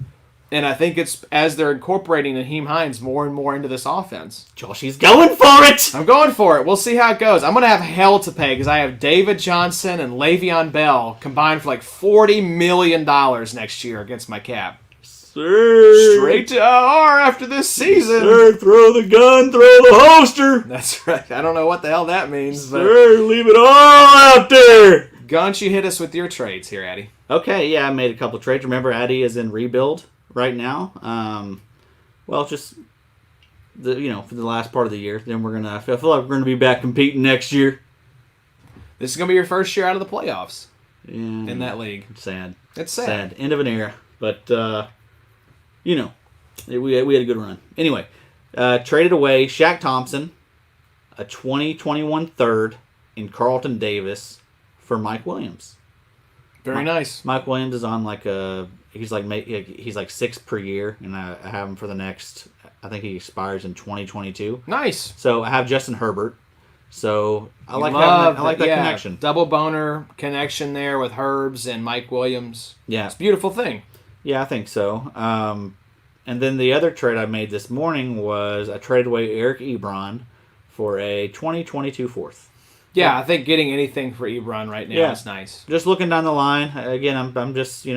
Speaker 1: and I think it's as they're incorporating Nyheim Hines more and more into this offense.
Speaker 2: Josh, he's going for it!
Speaker 1: I'm going for it. We'll see how it goes. I'm going to have hell to pay because I have David Johnson and Le'Veon Bell combined for like $40 million next year against my cap.
Speaker 2: Sir.
Speaker 1: Straight to IR after this season.
Speaker 2: Sir, throw the gun, throw the holster.
Speaker 1: That's right. I don't know what the hell that means.
Speaker 2: Sir, leave it all out there.
Speaker 1: Gunch, you hit us with your trades here, Addy.
Speaker 2: Okay, yeah, I made a couple trades. Remember, Addy is in rebuild right now. Just for the last part of the year. Then I feel like we're gonna be back competing next year.
Speaker 1: This is gonna be your first year out of the playoffs
Speaker 2: in
Speaker 1: that league.
Speaker 2: Sad.
Speaker 1: It's sad.
Speaker 2: End of an era, but. We had a good run. Anyway, traded away Shaq Thompson, a 2021 third, in Carlton Davis for Mike Williams.
Speaker 1: Very nice.
Speaker 2: Mike Williams is on he's like 6 per year, and I have him for the next. I think he expires in 2022.
Speaker 1: Nice.
Speaker 2: So I have Justin Herbert. So I like that connection.
Speaker 1: Double boner connection there with Herbs and Mike Williams.
Speaker 2: Yeah,
Speaker 1: it's a beautiful thing.
Speaker 2: Yeah, I think so. And then the other trade I made this morning was I traded away Eric Ebron for a 2022 fourth.
Speaker 1: Yeah, I think getting anything for Ebron right now is nice.
Speaker 2: Just looking down the line again. I'm just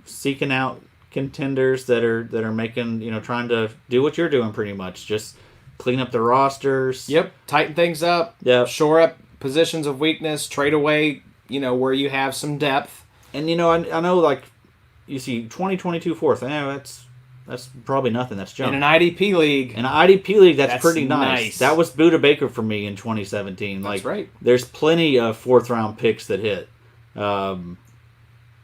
Speaker 2: seeking out contenders that are making trying to do what you're doing pretty much. Just clean up the rosters.
Speaker 1: Yep, tighten things up.
Speaker 2: Yep.
Speaker 1: Shore up positions of weakness. Trade away where you have some depth.
Speaker 2: And I know like you see 2022 fourth. That's probably nothing. That's junk.
Speaker 1: In an IDP league.
Speaker 2: In an IDP league, that's pretty
Speaker 1: nice.
Speaker 2: That was Buda Baker for me in 2017.
Speaker 1: That's right.
Speaker 2: There's plenty of fourth-round picks that hit. And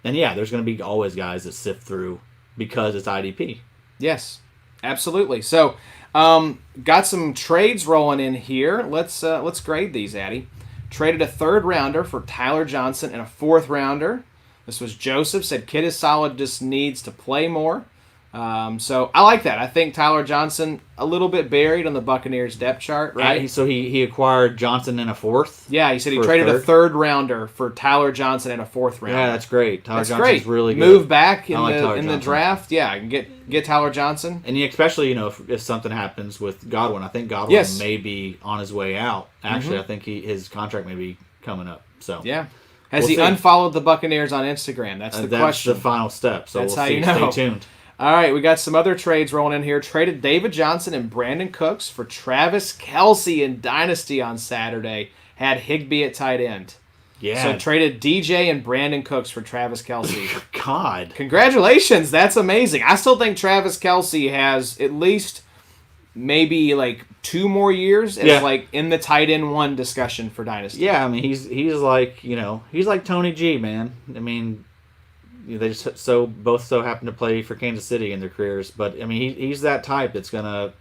Speaker 2: yeah, there's going to be always guys that sift through because it's IDP.
Speaker 1: Yes, absolutely. So, got some trades rolling in here. Let's grade these, Addy. Traded a third-rounder for Tyler Johnson and a fourth-rounder. This was Joseph. Said Kid is solid, just needs to play more. So I like that. I think Tyler Johnson a little bit buried on the Buccaneers depth chart, right?
Speaker 2: So he acquired Johnson in a fourth.
Speaker 1: Yeah, he said he traded a third rounder for Tyler Johnson and a fourth rounder.
Speaker 2: Yeah, that's great. Tyler Johnson's really good.
Speaker 1: Move back in the draft. Yeah, and get Tyler Johnson.
Speaker 2: And especially if something happens with Godwin, I think Godwin may be on his way out. Actually, I think his contract may be coming up. So
Speaker 1: yeah. Has he unfollowed the Buccaneers on Instagram? That's the question.
Speaker 2: That's the final step. So
Speaker 1: that's
Speaker 2: we'll see.
Speaker 1: Stay
Speaker 2: tuned.
Speaker 1: All right, we got some other trades rolling in here. Traded David Johnson and Brandon Cooks for Travis Kelce in Dynasty on Saturday. Had Higbee at tight end.
Speaker 2: Yeah.
Speaker 1: So traded DJ and Brandon Cooks for Travis Kelce.
Speaker 2: God.
Speaker 1: Congratulations. That's amazing. I still think Travis Kelce has at least maybe like 2 more years as like in the tight end 1 discussion for Dynasty.
Speaker 2: Yeah, I mean he's like he's like Tony G, man. I mean they just both happen to play for Kansas City in their careers, but I mean he's that type that's gonna.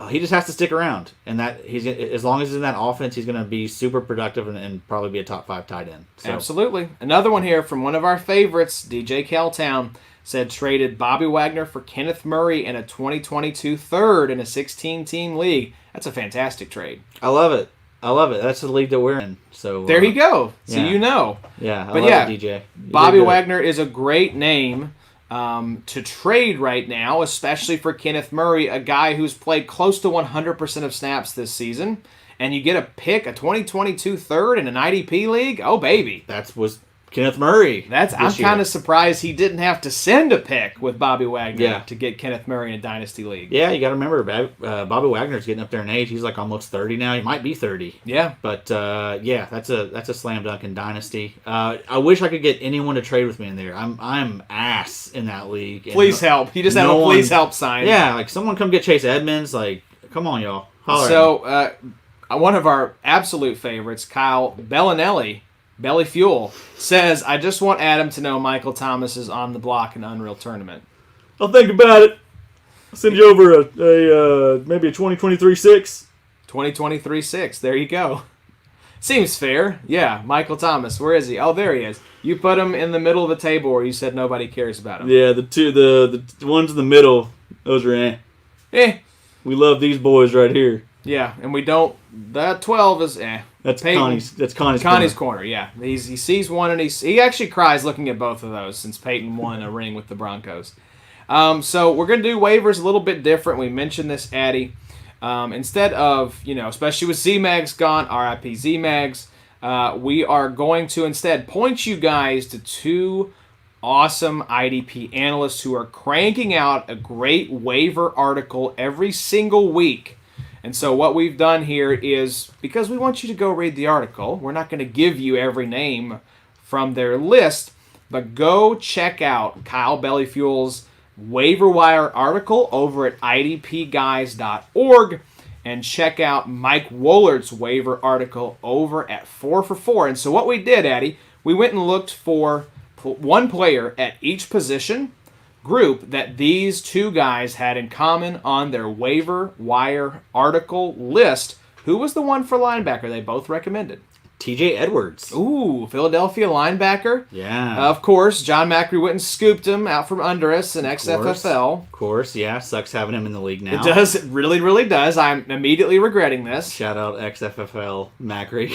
Speaker 2: He just has to stick around, and that he's as long as he's in that offense, he's gonna be super productive and probably be a top 5 tight end. So.
Speaker 1: Absolutely. Another one here from one of our favorites, DJ Keltown, said traded Bobby Wagner for Kenneth Murray in a 2022 third in a 16-team league. That's a fantastic trade.
Speaker 2: I love it. That's the league that we're in. So
Speaker 1: there you go. So
Speaker 2: Yeah,
Speaker 1: I love
Speaker 2: it, DJ.
Speaker 1: Bobby Wagner is a great name to trade right now, especially for Kenneth Murray, a guy who's played close to 100% of snaps this season. And you get a 2022 third in an IDP league? Oh, baby.
Speaker 2: That was Kenneth Murray.
Speaker 1: I'm kind of surprised he didn't have to send a pick with Bobby Wagner to get Kenneth Murray in a Dynasty league.
Speaker 2: Yeah, you got to remember, Bobby Wagner's getting up there in age. He's like almost 30 now. He might be 30.
Speaker 1: Yeah.
Speaker 2: But, that's a slam dunk in Dynasty. I wish I could get anyone to trade with me in there. I'm ass in that league.
Speaker 1: Please help. You just have a please help sign.
Speaker 2: Yeah, like someone come get Chase Edmonds. Like, come on, y'all. Holler
Speaker 1: so, one of our absolute favorites, Kyle Bellinelli, Belly Fuel, says, I just want Adam to know Michael Thomas is on the block in Unreal Tournament.
Speaker 2: I'll think about it. I'll send you over maybe a 2023-6.
Speaker 1: 2023-6. There you go. Seems fair. Yeah, Michael Thomas. Where is he? Oh, there he is. You put him in the middle of the table where you said nobody cares about him.
Speaker 2: Yeah, the ones in the middle, those are We love these boys right here.
Speaker 1: Yeah, and we don't. That 12 is
Speaker 2: That's
Speaker 1: Peyton,
Speaker 2: Connie's
Speaker 1: corner. Yeah, he sees one and he actually cries looking at both of those since Peyton won a ring with the Broncos. So we're gonna do waivers a little bit different. We mentioned this, Addy. Instead of especially with Z-Mags gone, RIP Z-Mags, we are going to instead point you guys to 2 awesome IDP analysts who are cranking out a great waiver article every single week. And so what we've done here is, because we want you to go read the article, we're not going to give you every name from their list, but go check out Kyle Bellyfuel's waiver wire article over at idpguys.org and check out Mike Wollard's waiver article over at 4for4. And so what we did, Addy, we went and looked for one player at each position group that these 2 guys had in common on their waiver wire article list. Who was the one for linebacker they both recommended?
Speaker 2: TJ Edwards.
Speaker 1: Ooh, Philadelphia linebacker.
Speaker 2: Yeah.
Speaker 1: Of course, John Macri went and scooped him out from under us in XFFL.
Speaker 2: Of course, yeah. Sucks having him in the league now.
Speaker 1: It does. It really, really does. I'm immediately regretting this.
Speaker 2: Shout out XFFL Macri.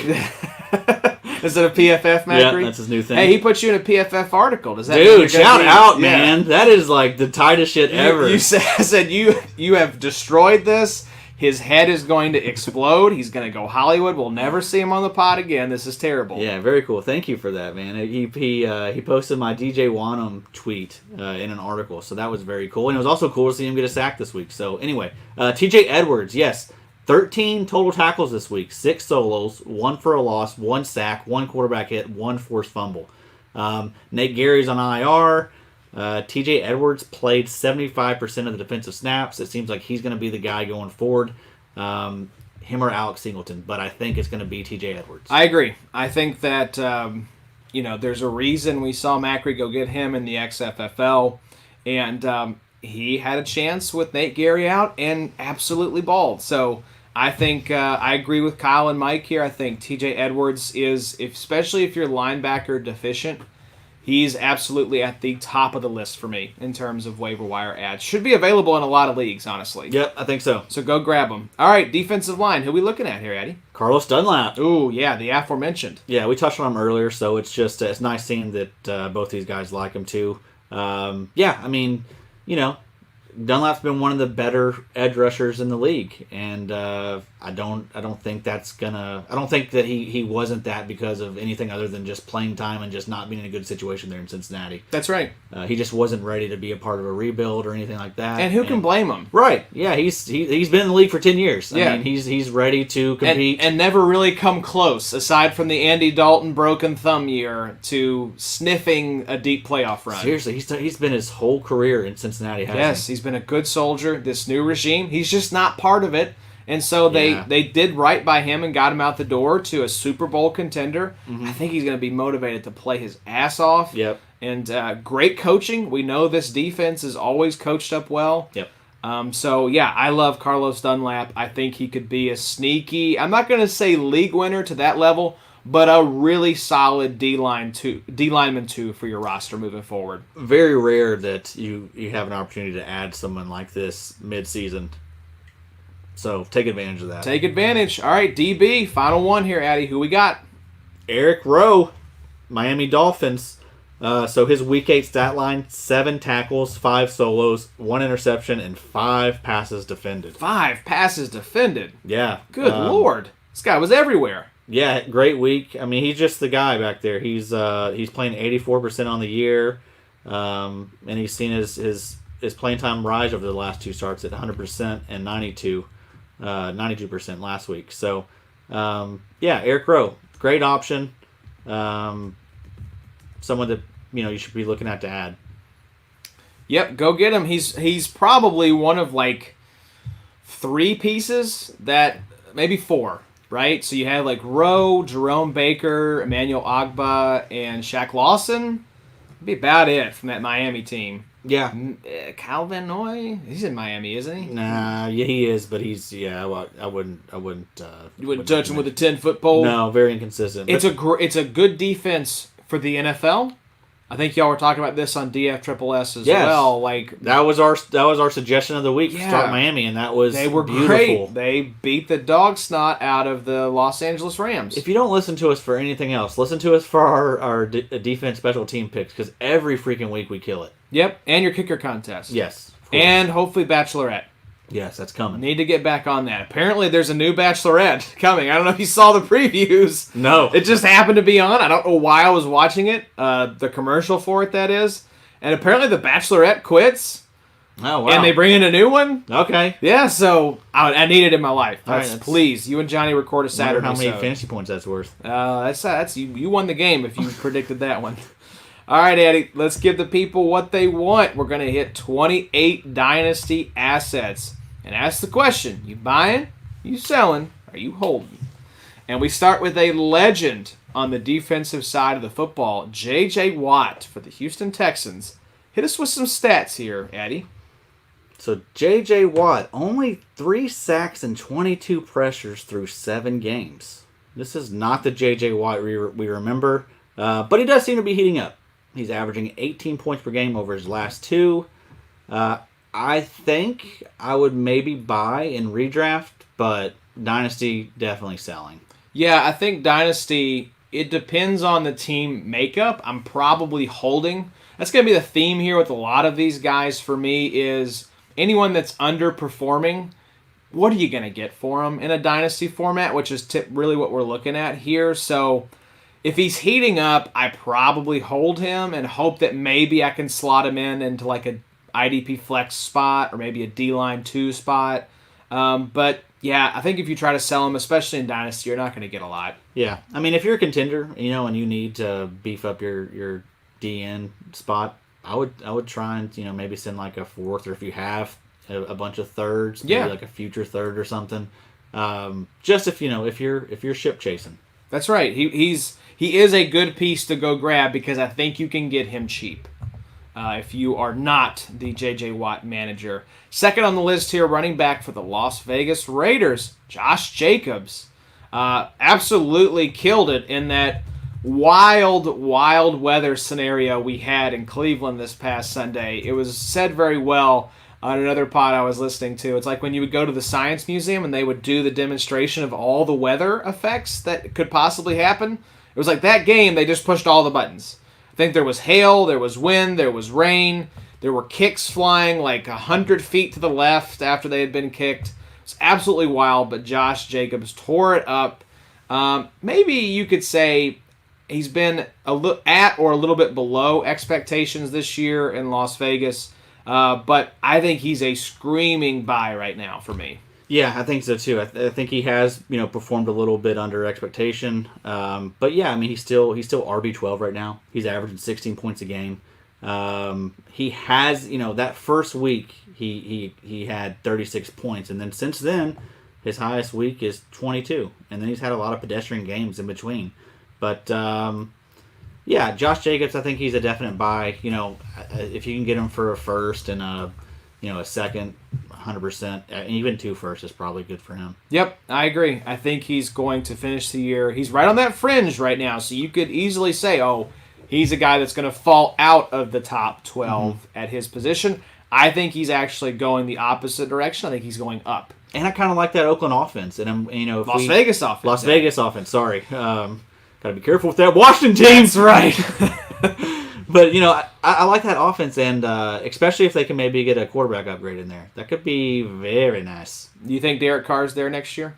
Speaker 1: Is it a PFF, Macri?
Speaker 2: Yeah, that's his new thing.
Speaker 1: Hey, he put you in a PFF article. Does that
Speaker 2: Dude, shout out, man. That is like the tightest shit ever.
Speaker 1: You said you have destroyed this. His head is going to explode. He's going to go Hollywood. We'll never see him on the pod again. This is terrible.
Speaker 2: Yeah, very cool. Thank you for that, man. He posted my DJ Wanham tweet in an article, so that was very cool. And it was also cool to see him get a sack this week. So anyway, TJ Edwards, yes, 13 total tackles this week, 6 solos, 1 for a loss, 1 sack, 1 quarterback hit, 1 forced fumble. Nate Gary's on IR. TJ Edwards played 75% of the defensive snaps. It seems like he's going to be the guy going forward. Him or Alex Singleton, but I think it's going to be TJ Edwards.
Speaker 1: I agree. I think that there's a reason we saw Macri go get him in the XFFL, and he had a chance with Nate Gary out and absolutely balled. So I think I agree with Kyle and Mike here. I think TJ Edwards is, especially if you're linebacker deficient, he's absolutely at the top of the list for me in terms of waiver wire ads. Should be available in a lot of leagues, honestly.
Speaker 2: Yep, I think so.
Speaker 1: So go grab him. All right, defensive line. Who are we looking at here, Eddie?
Speaker 2: Carlos Dunlap.
Speaker 1: Ooh, yeah, the aforementioned.
Speaker 2: Yeah, we touched on him earlier, so it's just it's nice seeing that both these guys like him too. Yeah, I mean, Dunlap's been one of the better edge rushers in the league, and I don't think that's gonna. I don't think that he wasn't that because of anything other than just playing time and just not being in a good situation there in Cincinnati.
Speaker 1: That's right.
Speaker 2: He just wasn't ready to be a part of a rebuild or anything like that.
Speaker 1: And who can blame him?
Speaker 2: Right? Yeah, he's been in the league for 10 years.
Speaker 1: Yeah.
Speaker 2: I mean, he's ready to compete
Speaker 1: and never really come close, aside from the Andy Dalton broken thumb year, to sniffing a deep playoff run.
Speaker 2: Seriously, he's been his whole career in Cincinnati.
Speaker 1: Yes, he's been a good soldier. This new regime, he's just not part of it. And so they did right by him and got him out the door to a Super Bowl contender. Mm-hmm. I think he's going to be motivated to play his ass off.
Speaker 2: Yep.
Speaker 1: And great coaching. We know this defense is always coached up well.
Speaker 2: Yep.
Speaker 1: So, yeah, I love Carlos Dunlap. I think he could be a sneaky, I'm not going to say league winner to that level, but a really solid D lineman too for your roster moving forward.
Speaker 2: Very rare that you have an opportunity to add someone like this mid-season. So take advantage of that.
Speaker 1: Take advantage. All right, DB, final one here, Addy. Who we got?
Speaker 2: Eric Rowe, Miami Dolphins. So his Week 8 stat line, 7 tackles, 5 solos, 1 interception, and 5 passes defended.
Speaker 1: 5 passes defended?
Speaker 2: Yeah.
Speaker 1: Good Lord. This guy was everywhere.
Speaker 2: Yeah, great week. I mean, he's just the guy back there. He's playing 84% on the year, and he's seen his playing time rise over the last 2 starts at 100% and 92% last week. So, yeah, Eric Rowe, great option. Someone that you should be looking at to add.
Speaker 1: Yep, go get him. He's probably one of like 3 pieces that maybe 4. Right? So you have like Rowe, Jerome Baker, Emmanuel Agba, and Shaq Lawson. That'd be about it from that Miami team.
Speaker 2: Yeah.
Speaker 1: Kyle Van Noy? He's in Miami, isn't he?
Speaker 2: Nah, yeah, he is, but he's I wouldn't.
Speaker 1: You wouldn't touch him with a 10-foot pole.
Speaker 2: No, very inconsistent.
Speaker 1: It's a good defense for the NFL. I think y'all were talking about this on DFSSS as well. Like
Speaker 2: that was our suggestion of the week. Yeah, start Miami, and that was
Speaker 1: they were
Speaker 2: beautiful.
Speaker 1: Great. They beat the dog snot out of the Los Angeles Rams.
Speaker 2: If you don't listen to us for anything else, listen to us for our defense special team picks, because every freaking week we kill it.
Speaker 1: Yep, and your kicker contest.
Speaker 2: Yes,
Speaker 1: and hopefully Bachelorette.
Speaker 2: Yes, that's coming.
Speaker 1: Need to get back on that. Apparently, there's a new Bachelorette coming. I don't know if you saw the previews.
Speaker 2: No.
Speaker 1: It just happened to be on. I don't know why I was watching it. The commercial for it, that is. And apparently, the Bachelorette quits.
Speaker 2: Oh, wow.
Speaker 1: And they bring in a new one.
Speaker 2: Okay.
Speaker 1: Yeah, so I need it in my life.
Speaker 2: Right,
Speaker 1: please, you and Johnny record a Saturday.
Speaker 2: How many fantasy points that's worth?
Speaker 1: That's you won the game if you predicted that one. All right, Eddie, let's give the people what they want. We're going to hit 28 Dynasty assets. And ask the question, you buying, you selling, are you holding? And we start with a legend on the defensive side of the football, J.J. Watt for the Houston Texans. Hit us with some stats here, Eddie.
Speaker 2: So J.J. Watt, only 3 sacks and 22 pressures through 7 games. This is not the J.J. Watt we remember, but he does seem to be heating up. He's averaging 18 points per game over his last 2. I think I would maybe buy in redraft, but Dynasty definitely selling.
Speaker 1: Yeah, I think Dynasty, it depends on the team makeup. I'm probably holding. That's going to be the theme here with a lot of these guys for me is anyone that's underperforming, what are you going to get for him in a Dynasty format, which is really what we're looking at here. So if he's heating up, I probably hold him and hope that maybe I can slot him into like a IDP flex spot or maybe a D-line 2 spot. But yeah, I think if you try to sell him, especially in Dynasty, you're not going to get a lot.
Speaker 2: Yeah, I mean, if you're a contender, and you need to beef up your DN spot, I would try and maybe send like a fourth, or if you have a bunch of thirds, maybe like a future third or something. Just if you're ship chasing.
Speaker 1: That's right. He is a good piece to go grab because I think you can get him cheap. If you are not the J.J. Watt manager. Second on the list here, running back for the Las Vegas Raiders, Josh Jacobs. Absolutely killed it in that wild weather scenario we had in Cleveland this past Sunday. It was said very well on another pod I was listening to. It's like when you would go to the Science Museum and they would do the demonstration of all the weather effects that could possibly happen. It was like that game, they just pushed all the buttons. I think there was hail, there was wind, there was rain, there were kicks flying like 100 feet to the left after they had been kicked. It's absolutely wild, but Josh Jacobs tore it up. Maybe you could say he's been at or a little bit below expectations this year in Las Vegas, but I think he's a screaming buy right now for me.
Speaker 2: Yeah, I think so too. I think he has, performed a little bit under expectation. But yeah, I mean, he's still RB12 right now. He's averaging 16 points a game. He has, that first week he had 36 points, and then since then his highest week is 22, and then he's had a lot of pedestrian games in between. But yeah, Josh Jacobs, I think he's a definite buy. If you can get him for a first and a second, 100%, and even 2 firsts is probably good for him.
Speaker 1: Yep, I agree. I think he's going to finish the year. He's right on that fringe right now, so you could easily say, oh, he's a guy that's going to fall out of the top 12 at his position. I think he's actually going the opposite direction. I think he's going up.
Speaker 2: And I kind of like that Oakland offense. And
Speaker 1: Las Vegas offense.
Speaker 2: Sorry. Got to be careful with that Washington team.
Speaker 1: That's right.
Speaker 2: But, I like that offense, and especially if they can maybe get a quarterback upgrade in there. That could be very nice.
Speaker 1: Do you think Derek Carr's there next year?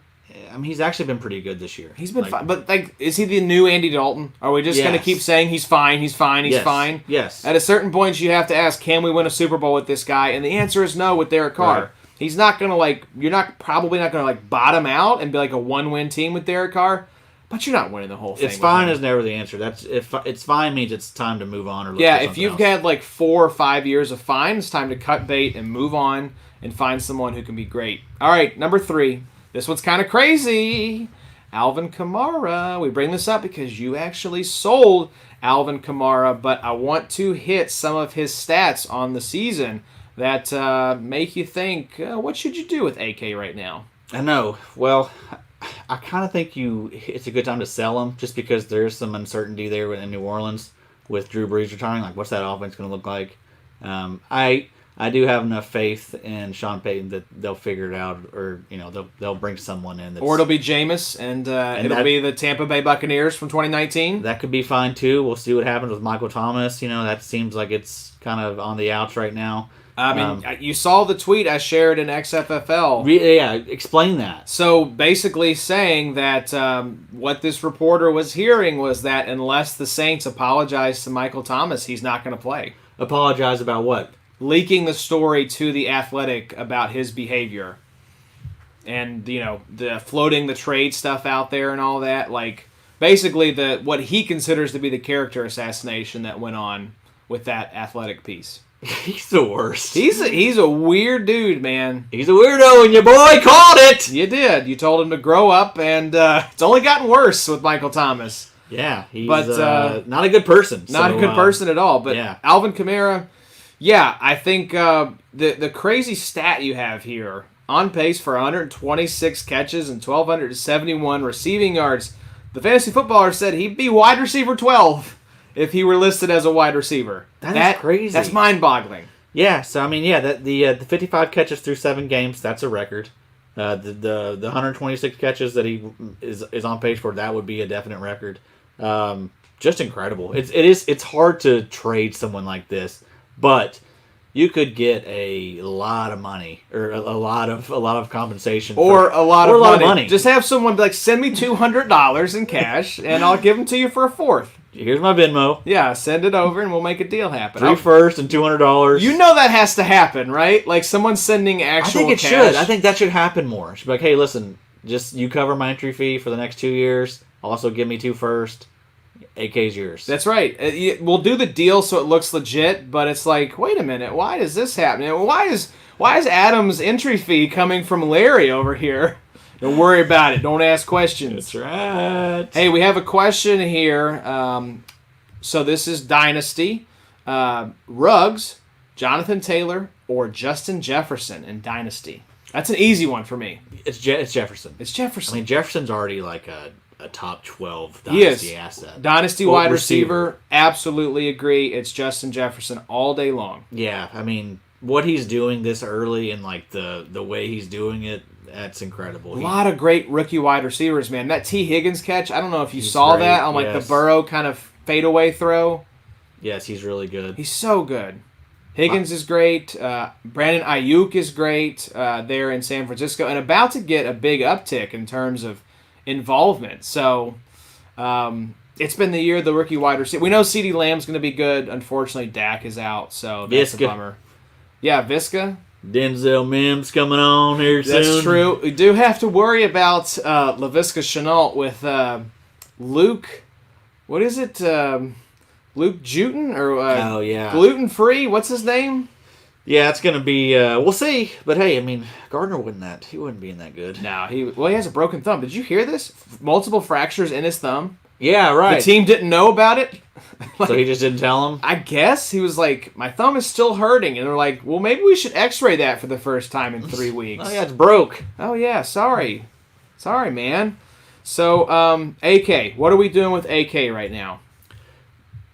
Speaker 2: I mean, he's actually been pretty good this year.
Speaker 1: He's been fine. But, is he the new Andy Dalton? Are we just going to keep saying he's fine, he's fine?
Speaker 2: Yes.
Speaker 1: At a certain point, you have to ask, can we win a Super Bowl with this guy? And the answer is no with Derek Carr.
Speaker 2: Right.
Speaker 1: He's not going to, you're probably not going to, bottom out and be like a one-win team with Derek Carr. But you're not winning the whole thing.
Speaker 2: It's fine is never the answer. If it's fine means it's time to move on or look
Speaker 1: yeah,
Speaker 2: for
Speaker 1: if you've
Speaker 2: else.
Speaker 1: had 4 or 5 years of fine, it's time to cut bait and move on and find someone who can be great. All right, number 3. This one's kind of crazy. Alvin Kamara. We bring this up because you actually sold Alvin Kamara, but I want to hit some of his stats on the season that make you think, what should you do with AK right now?
Speaker 2: I know. Well, I kind of think it's a good time to sell him just because there's some uncertainty there in New Orleans with Drew Brees retiring. What's that offense going to look like? I do have enough faith in Sean Payton that they'll figure it out, or they'll bring someone in.
Speaker 1: Or it'll be Jameis, and it'll be the Tampa Bay Buccaneers from 2019.
Speaker 2: That could be fine too. We'll see what happens with Michael Thomas. That seems like it's kind of on the outs right now.
Speaker 1: I mean, you saw the tweet I shared in XFFL.
Speaker 2: Yeah, explain that.
Speaker 1: So basically saying that what this reporter was hearing was that unless the Saints apologize to Michael Thomas, he's not going to play.
Speaker 2: Apologize about what?
Speaker 1: Leaking the story to The Athletic about his behavior. And, the floating the trade stuff out there and all that. Basically what he considers to be the character assassination that went on with that Athletic piece.
Speaker 2: He's the worst.
Speaker 1: He's a weird dude, man.
Speaker 2: He's a weirdo, and your boy called it.
Speaker 1: You did. You told him to grow up, and it's only gotten worse with Michael Thomas.
Speaker 2: Yeah, he's not a good person.
Speaker 1: Not a good person at all. But
Speaker 2: yeah.
Speaker 1: Alvin Kamara, yeah, I think the crazy stat you have here, on pace for 126 catches and 1,271 receiving yards. The fantasy footballer said he'd be wide receiver 12. If he were listed as a wide receiver.
Speaker 2: That is crazy.
Speaker 1: That's mind-boggling.
Speaker 2: Yeah, so I mean, the 55 catches through 7 games, that's a record. The 126 catches that he is on pace for, that would be a definite record. Just incredible. It's hard to trade someone like this, but you could get a lot of money or a lot of compensation
Speaker 1: or a lot of money.
Speaker 2: Just
Speaker 1: have someone be like, send me $200 in cash, and I'll give them to you for a fourth.
Speaker 2: Here's my Venmo.
Speaker 1: Yeah, send it over, and we'll make a deal happen.
Speaker 2: 3 first and $200.
Speaker 1: You know that has to happen, right? Like someone sending actual.
Speaker 2: I think it
Speaker 1: cash.
Speaker 2: should. I think that should happen more. Should be like, hey, listen, just you cover my entry fee for the next 2 years. Also, give me 2 first. AK's yours.
Speaker 1: That's right. We'll do the deal so it looks legit, but it's like, wait a minute, why does this happen? Why is Adam's entry fee coming from Larry over here? Don't worry about it. Don't ask questions.
Speaker 2: That's right.
Speaker 1: Hey, we have a question here. So this is Dynasty. Ruggs, Jonathan Taylor, or Justin Jefferson in Dynasty? That's an easy one for me.
Speaker 2: It's Jefferson.
Speaker 1: It's Jefferson.
Speaker 2: I mean, Jefferson's already like a top 12 Dynasty asset.
Speaker 1: Dynasty wide receiver. Absolutely agree. It's Justin Jefferson all day long.
Speaker 2: Yeah, I mean, what he's doing this early and like the way he's doing it, that's incredible.
Speaker 1: A lot of great rookie wide receivers, man. That T. Higgins catch, I don't know if you saw
Speaker 2: great.
Speaker 1: that on like the Burrow kind of fadeaway throw.
Speaker 2: Yes, he's really good.
Speaker 1: He's so good. Higgins is great. Brandon Ayuk is great there in San Francisco and about to get a big uptick in terms of involvement. So it's been the year of the rookie wide receiver. We know CeeDee Lamb's going to be good. Unfortunately, Dak is out, so that's a bummer. Yeah, Visca.
Speaker 2: Denzel Mims coming on here soon.
Speaker 1: That's true. We do have to worry about Laviska Shenault with Luke. What is it? Luke Juten or gluten-free? What's his name?
Speaker 2: Yeah, it's gonna be. We'll see. But hey, I mean, Gardner he wouldn't be in that good.
Speaker 1: No, he has a broken thumb. Did you hear this? Multiple fractures in his thumb.
Speaker 2: Yeah, right.
Speaker 1: The team didn't know about it.
Speaker 2: So he just didn't tell them?
Speaker 1: I guess. He was like, my thumb is still hurting. And they're like, well, maybe we should x-ray that for the first time in 3 weeks.
Speaker 2: Oh, yeah, it's broke.
Speaker 1: Oh, yeah, sorry. Sorry, man. So, AK, what are we doing with AK right now?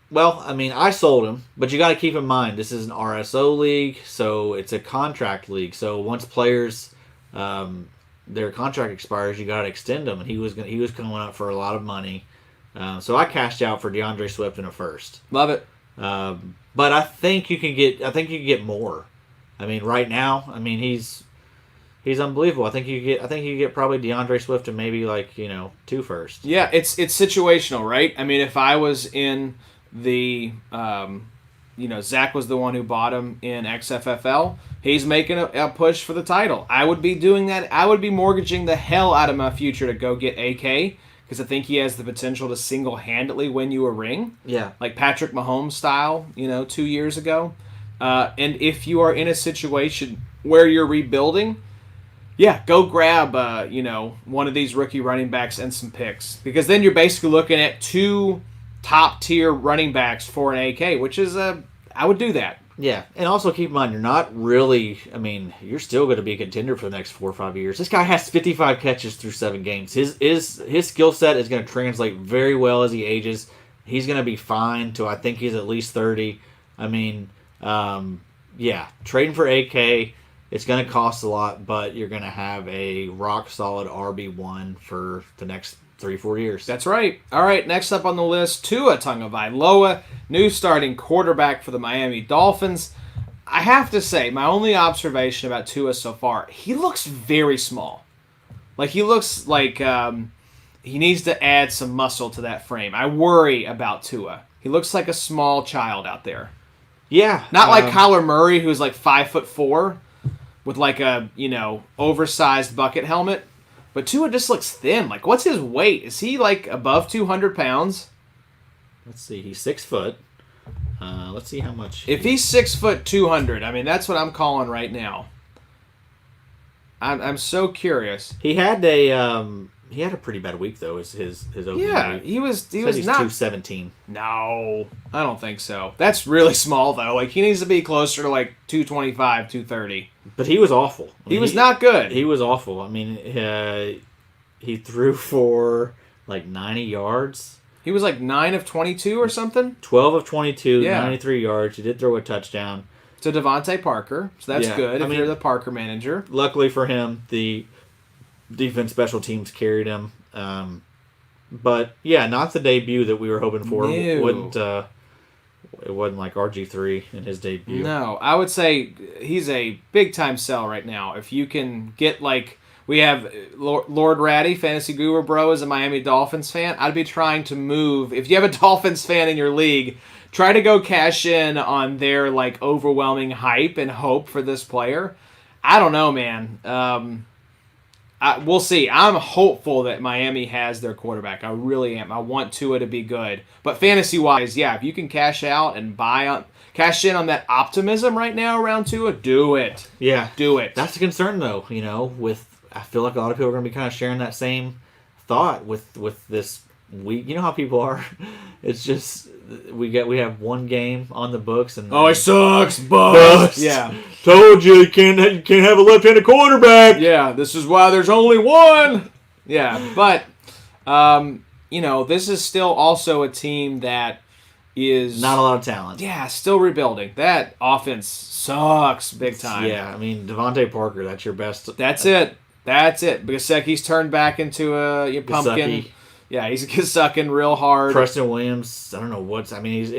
Speaker 2: Well, I mean, I sold him, but you got to keep in mind, this is an RSO league, so it's a contract league. So once players, their contract expires, you got to extend them. And he was coming up for a lot of money. So I cashed out for DeAndre Swift in a first.
Speaker 1: Love it.
Speaker 2: But I think you can get more. I mean, right now, I mean he's unbelievable. I think you get probably DeAndre Swift and maybe 2 first.
Speaker 1: Yeah, it's situational, right? I mean, if I was in the Zach was the one who bought him in XFFL. He's making a push for the title. I would be doing that. I would be mortgaging the hell out of my future to go get AK. Because I think he has the potential to single-handedly win you a ring.
Speaker 2: Yeah. Like
Speaker 1: Patrick Mahomes style, 2 years ago. And if you are in a situation where you're rebuilding, yeah, go grab, one of these rookie running backs and some picks. Because then you're basically looking at 2 top-tier running backs for an AK, which is, I would do that.
Speaker 2: Yeah, and also keep in mind, you're not really, I mean, you're still going to be a contender for the next 4 or 5 years. This guy has 55 catches through 7 games. His skill set is going to translate very well as he ages. He's going to be fine till I think he's at least 30. I mean, trading for AK, it's going to cost a lot, but you're going to have a rock-solid RB1 for the next 3-4 years.
Speaker 1: That's right. All right, next up on the list, Tua Tagovailoa, new starting quarterback for the Miami Dolphins. I have to say, my only observation about Tua so far, he looks very small. Like, he looks like he needs to add some muscle to that frame. I worry about Tua. He looks like a small child out there.
Speaker 2: Yeah.
Speaker 1: Not like Kyler Murray, who's like 5'4", with like a, oversized bucket helmet. But Tua just looks thin. Like, what's his weight? Is he, above 200 pounds?
Speaker 2: Let's see. He's 6 foot. Let's see how much.
Speaker 1: If he's 6 foot 200, I mean, that's what I'm calling right now. I'm so curious.
Speaker 2: He had a pretty bad week though. His opening
Speaker 1: yeah,
Speaker 2: week.
Speaker 1: he was
Speaker 2: he's
Speaker 1: not
Speaker 2: 217.
Speaker 1: No, I don't think so. That's really small though. Like, he needs to be closer to 225, 230.
Speaker 2: But he was awful.
Speaker 1: He was not good.
Speaker 2: He was awful. I mean, he threw for 90 yards.
Speaker 1: He was 9 of 22 or something.
Speaker 2: 12 of 22,
Speaker 1: yeah.
Speaker 2: 93 yards. He did throw a touchdown.
Speaker 1: To Devontae Parker, so that's good if you're the Parker manager.
Speaker 2: Luckily for him, the defense special teams carried him. But, yeah, not the debut that we were hoping for.
Speaker 1: No.
Speaker 2: It wasn't like RG3 in his debut.
Speaker 1: No, I would say he's a big-time sell right now. If you can get, like, we have Lord Ratty, Fantasy Guru Bro, is a Miami Dolphins fan. I'd be trying to move. If you have a Dolphins fan in your league, try to go cash in on their, like, overwhelming hype and hope for this player. I don't know, man. We'll see. I'm hopeful that Miami has their quarterback. I really am. I want Tua to be good. But fantasy-wise, yeah, if you can cash out and cash in on that optimism right now around Tua, do it.
Speaker 2: Yeah.
Speaker 1: Do it.
Speaker 2: That's a concern, though, I feel like a lot of people are going to be kind of sharing that same thought with this week. You know how people are. It's just we have one game on the books and
Speaker 1: it sucks, bust. Yeah.
Speaker 2: Told you can't have a left-handed quarterback.
Speaker 1: Yeah, this is why there's only one. Yeah, but this is still also a team that is
Speaker 2: not a lot of talent.
Speaker 1: Yeah, still rebuilding. That offense sucks big time.
Speaker 2: Yeah, I mean Devontae Parker, that's your best.
Speaker 1: That's it. Gasecki's turned back into a pumpkin.
Speaker 2: Gesicki.
Speaker 1: Yeah, he's sucking real hard.
Speaker 2: Preston Williams, I don't know he's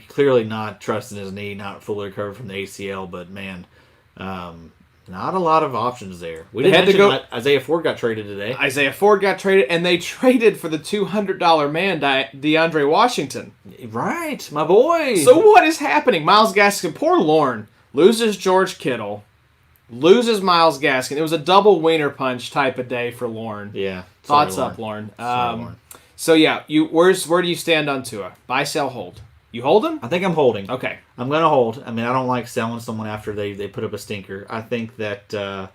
Speaker 2: clearly not trusting his knee, not fully recovered from the ACL, but man, not a lot of options there. We didn't mention Isaiah Ford got traded today.
Speaker 1: Isaiah Ford got traded, and they traded for the $200 man, DeAndre Washington.
Speaker 2: Right, my boy.
Speaker 1: So what is happening? Myles Gaskin, poor Lorne, loses George Kittle, loses Myles Gaskin. It was a double wiener punch type of day for Lorne.
Speaker 2: Yeah.
Speaker 1: Thoughts up, Lorne. So yeah, where do you stand on Tua? Buy, sell, hold. You hold him?
Speaker 2: I think I'm holding.
Speaker 1: Okay.
Speaker 2: I'm going to hold. I mean, I don't like selling someone after they put up a stinker. I think that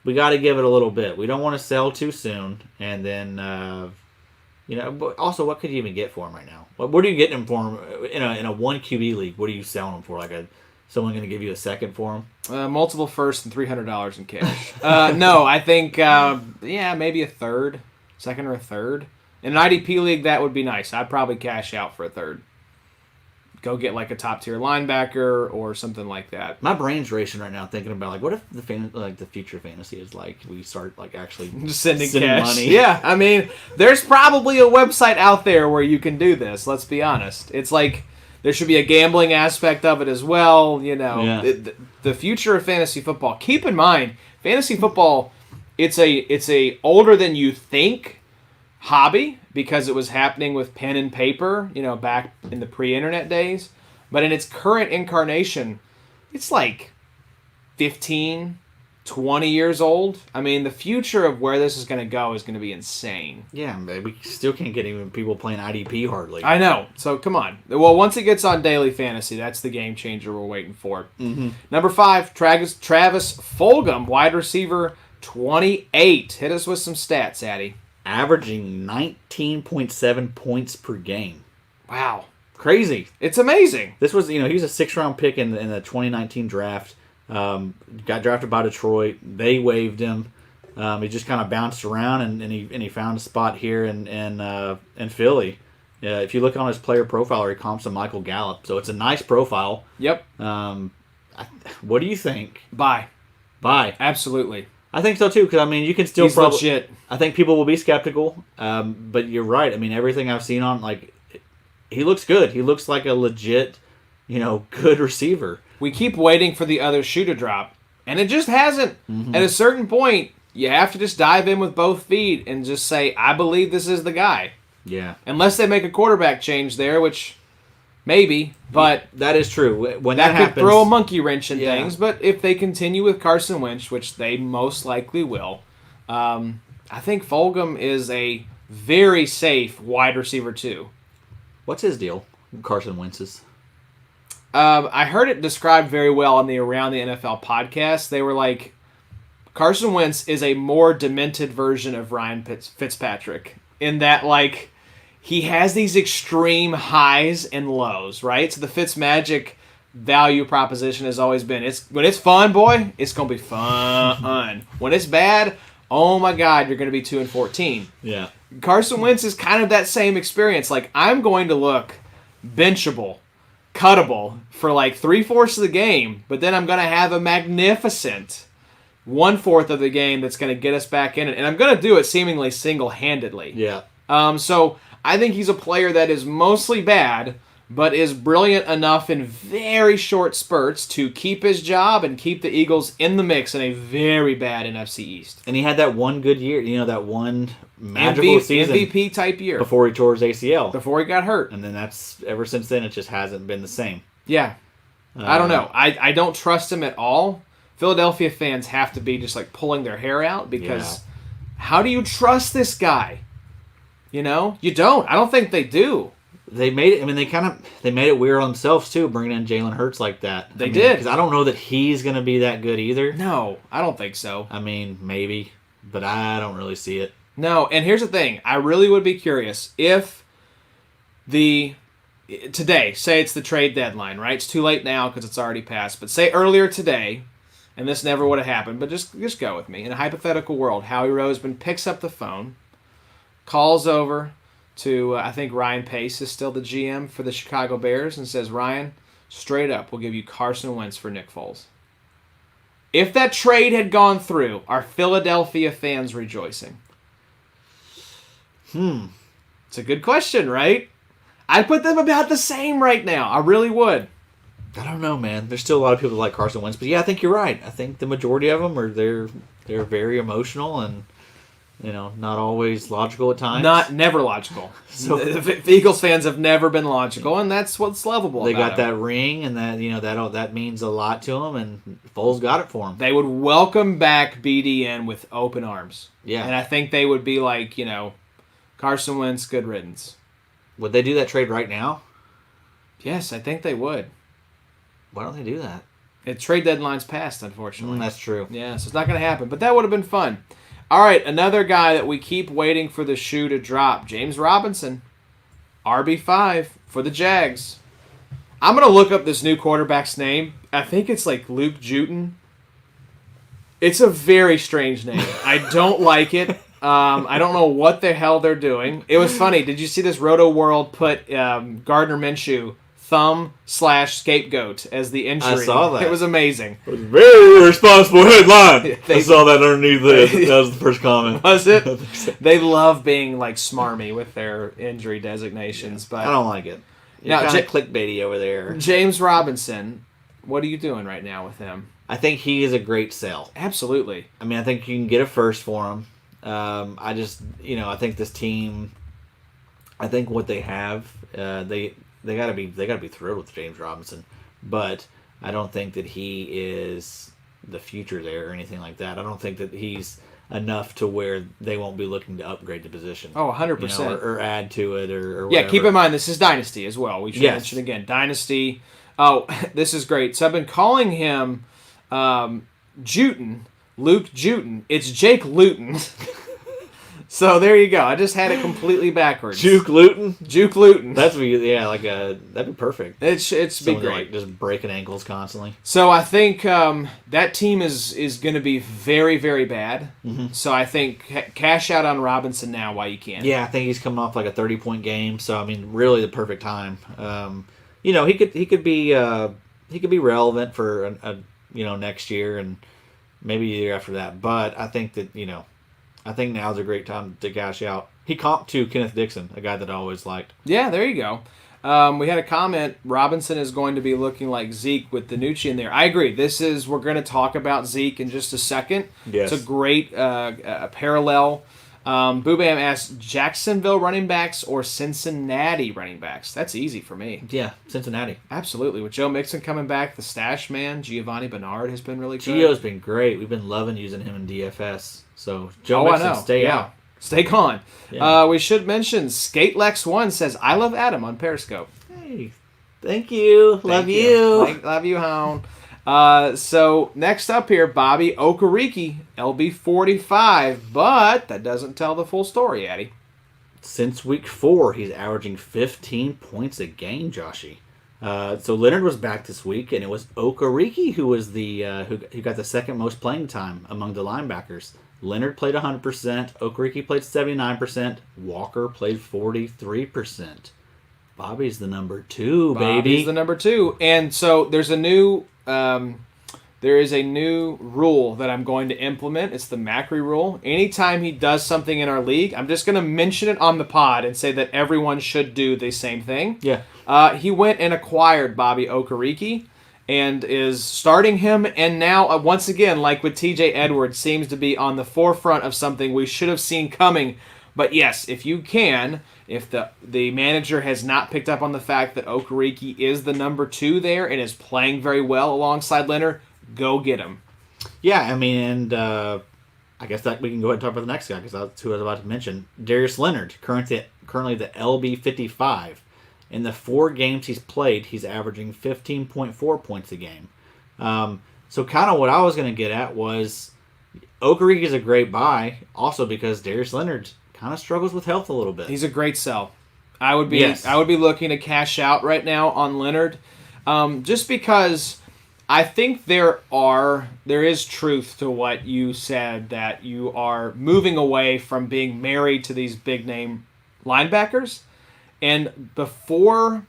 Speaker 2: we got to give it a little bit. We don't want to sell too soon. And then, but also, what could you even get for him right now? What are you getting him for in a one QB league? What are you selling him for? Like someone going to give you a second for him?
Speaker 1: Multiple first and $300 in cash. No, I think, maybe a third. Second or a third. In an IDP league, that would be nice. I'd probably cash out for a third. Go get like a top tier linebacker or something like that.
Speaker 2: My brain's racing right now thinking about what if the future fantasy is like we start like actually
Speaker 1: sending cash
Speaker 2: money.
Speaker 1: Yeah, I mean, there's probably a website out there where you can do this. Let's be honest. It's like there should be a gambling aspect of it as well. The future of fantasy football. Keep in mind, fantasy football. It's a older than you think hobby because it was happening with pen and paper, back in the pre-internet days. But in its current incarnation, it's like 15, 20 years old. I mean, the future of where this is going to go is going to be insane.
Speaker 2: Yeah, we still can't get even people playing IDP hardly.
Speaker 1: I know. So, come on. Well, once it gets on daily fantasy, that's the game changer we're waiting for.
Speaker 2: Mm-hmm.
Speaker 1: Number 5, Travis Fulgham, wide receiver, 28. Hit us with some stats, Addy.
Speaker 2: Averaging 19.7 points per game.
Speaker 1: Wow.
Speaker 2: Crazy.
Speaker 1: It's amazing.
Speaker 2: This was, he was a 6th-round pick in the 2019 draft. Got drafted by Detroit. They waived him. He just kind of bounced around, and he found a spot here in Philly. If you look on his player profile, he comps to Michael Gallup. So it's a nice profile.
Speaker 1: Yep.
Speaker 2: What do you think?
Speaker 1: Buy.
Speaker 2: Absolutely. I think so too, because you can still
Speaker 1: He's legit.
Speaker 2: I think people will be skeptical, but you're right. Everything I've seen on he looks good. He looks like a legit, good receiver.
Speaker 1: We keep waiting for the other shoe to drop, and it just hasn't. Mm-hmm. At a certain point, you have to just dive in with both feet and just say, "I believe this is the guy."
Speaker 2: Yeah.
Speaker 1: Unless they make a quarterback change there, which maybe, but
Speaker 2: that is true. When
Speaker 1: that
Speaker 2: happens,
Speaker 1: could throw a monkey wrench in things. But if they continue with Carson Wentz, which they most likely will, I think Fulgham is a very safe wide receiver too.
Speaker 2: What's his deal? Carson Wentz's.
Speaker 1: I heard it described very well on the Around the NFL podcast. They were like, Carson Wentz is a more demented version of Ryan Fitzpatrick in that he has these extreme highs and lows, right? So the Fitzmagic value proposition has always been, when it's fun, boy, it's going to be fun. When it's bad, oh my God, you're going to be 2-14.
Speaker 2: Yeah.
Speaker 1: Carson Wentz is kind of that same experience. I'm going to look benchable, cuttable for 3/4 of the game, but then I'm going to have a magnificent 1/4 of the game that's going to get us back in it. And I'm going to do it seemingly single-handedly.
Speaker 2: Yeah.
Speaker 1: So I think he's a player that is mostly bad, but is brilliant enough in very short spurts to keep his job and keep the Eagles in the mix in a very bad NFC East.
Speaker 2: And he had that one good year, that one magical season.
Speaker 1: MVP type year.
Speaker 2: Before he tore his ACL.
Speaker 1: Before he got hurt.
Speaker 2: And then ever since then, it just hasn't been the same.
Speaker 1: Yeah. I don't know. I don't trust him at all. Philadelphia fans have to be just like pulling their hair out because how do you trust this guy? You don't. I don't think they do.
Speaker 2: They made it. I mean, they made it weird on themselves too, bringing in Jalen Hurts like that.
Speaker 1: They did,
Speaker 2: because I don't know that he's going to be that good either.
Speaker 1: No, I don't think so.
Speaker 2: I mean, maybe, but I don't really see it.
Speaker 1: No, and here's the thing: I really would be curious if today, say it's the trade deadline, right? It's too late now because it's already passed. But say earlier today, and this never would have happened. But just go with me in a hypothetical world. Howie Roseman picks up the phone, calls over to, I think Ryan Pace is still the GM for the Chicago Bears, and says, Ryan, straight up, we'll give you Carson Wentz for Nick Foles. If that trade had gone through, are Philadelphia fans rejoicing? It's a good question, right? I'd put them about the same right now. I really would.
Speaker 2: I don't know, man. There's still a lot of people that like Carson Wentz, but yeah, I think you're right. I think the majority of them they're very emotional and not always logical at times.
Speaker 1: Never logical. So the Eagles fans have never been logical, and that's what's lovable.
Speaker 2: They got that ring, and that means a lot to them. And Foles got it for them.
Speaker 1: They would welcome back BDN with open arms.
Speaker 2: Yeah,
Speaker 1: and I think they would be like, Carson Wentz, good riddance.
Speaker 2: Would they do that trade right now?
Speaker 1: Yes, I think they would.
Speaker 2: Why don't they do that?
Speaker 1: Trade deadline's passed, unfortunately.
Speaker 2: That's true.
Speaker 1: Yeah, so it's not going to happen. But that would have been fun. All right, another guy that we keep waiting for the shoe to drop. James Robinson, RB5 for the Jags. I'm going to look up this new quarterback's name. I think it's like Luke Juten. It's a very strange name. I don't like it. I don't know what the hell they're doing. It was funny. Did you see this Roto World put Gardner Minshew thumb/scapegoat as the injury?
Speaker 2: I saw that.
Speaker 1: It was amazing.
Speaker 2: It was a very responsible headline. I saw that underneath this. That was the first comment.
Speaker 1: Was it? They love being like smarmy with their injury designations, but
Speaker 2: I don't like it. You're kind of clickbaity over there.
Speaker 1: James Robinson, what are you doing right now with him?
Speaker 2: I think he is a great sell.
Speaker 1: Absolutely.
Speaker 2: I mean, I think you can get a first for him. I think this team, I think what they have, they gotta be thrilled with James Robinson, but I don't think that he is the future there or anything like that. I don't think that he's enough to where they won't be looking to upgrade the position.
Speaker 1: Oh, 100%.
Speaker 2: Or add to it or whatever.
Speaker 1: Yeah, keep in mind this is Dynasty as well. We should mention again Dynasty. Oh, this is great. So I've been calling him Juten. Luke Juten. It's Jake Luton. So there you go. I just had it completely backwards.
Speaker 2: Juke Luton?
Speaker 1: Juke Luton.
Speaker 2: That'd be perfect.
Speaker 1: It's be great.
Speaker 2: Like just breaking ankles constantly.
Speaker 1: So I think that team is going to be very, very bad. Mm-hmm. So I think cash out on Robinson now while you can.
Speaker 2: Yeah, I think he's coming off like a 30-point game. So I mean, really the perfect time. He could be relevant for next year and maybe the year after that. But I think that I think now's a great time to cash out. He comped to Kenneth Dixon, a guy that I always liked. Yeah, there you go. We had a comment. Robinson is going to be looking like Zeke with Danucci in there. I agree. We're going to talk about Zeke in just a second. Yes.
Speaker 1: It's a great parallel. Boobam asked, Jacksonville running backs or Cincinnati running backs? That's easy for me.
Speaker 2: Yeah, Cincinnati.
Speaker 1: Absolutely. With Joe Mixon coming back, the stash man, Giovanni Bernard has been really good.
Speaker 2: Gio's been great. We've been loving using him in DFS. So, Joe Mixon, stay out.
Speaker 1: Stay gone.
Speaker 2: Yeah.
Speaker 1: We should mention, SkatelEx1 says, I love Adam on Periscope.
Speaker 2: Hey, thank you. Love you.
Speaker 1: Love you, Hound. So next up here, Bobby Okereke, LB45, but that doesn't tell the full story, Addy.
Speaker 2: Since week 4, he's averaging 15 points a game, Joshy. So Leonard was back this week, and it was Okereke who was who got the second most playing time among the linebackers. Leonard played 100%, Okereke played 79%, Walker played 43%. Bobby's the number 2, baby.
Speaker 1: Bobby's the number 2. And so there's a new there is a new rule that I'm going to implement. It's the Macri rule. Anytime he does something in our league, I'm just going to mention it on the pod and say that everyone should do the same thing.
Speaker 2: Yeah.
Speaker 1: He went and acquired Bobby Okereke and is starting him, and now, once again, like with TJ Edwards, seems to be on the forefront of something we should have seen coming. But yes, if you can, if the manager has not picked up on the fact that Okereke is the number 2 there and is playing very well alongside Leonard, go get him.
Speaker 2: Yeah, I mean, and I guess that we can go ahead and talk about the next guy, because that's who I was about to mention. Darius Leonard, currently the LB 55. In the 4 games he's played, he's averaging 15.4 points a game. So kind of what I was going to get at was Okereke is a great buy, also because Darius Leonard kind of struggles with health a little bit.
Speaker 1: He's a great sell. I would be looking to cash out right now on Leonard, just because I think there is truth to what you said, that you are moving away from being married to these big name linebackers. And before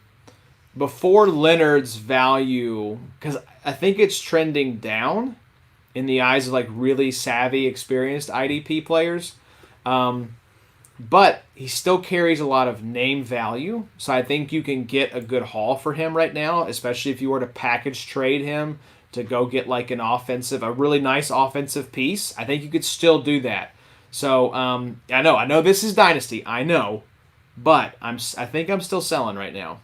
Speaker 1: Leonard's value, because I think it's trending down in the eyes of like really savvy, experienced IDP players, but he still carries a lot of name value. So I think you can get a good haul for him right now, especially if you were to package trade him to go get like a really nice offensive piece. I think you could still do that. So I know this is Dynasty, I know. But I think I'm still selling right now.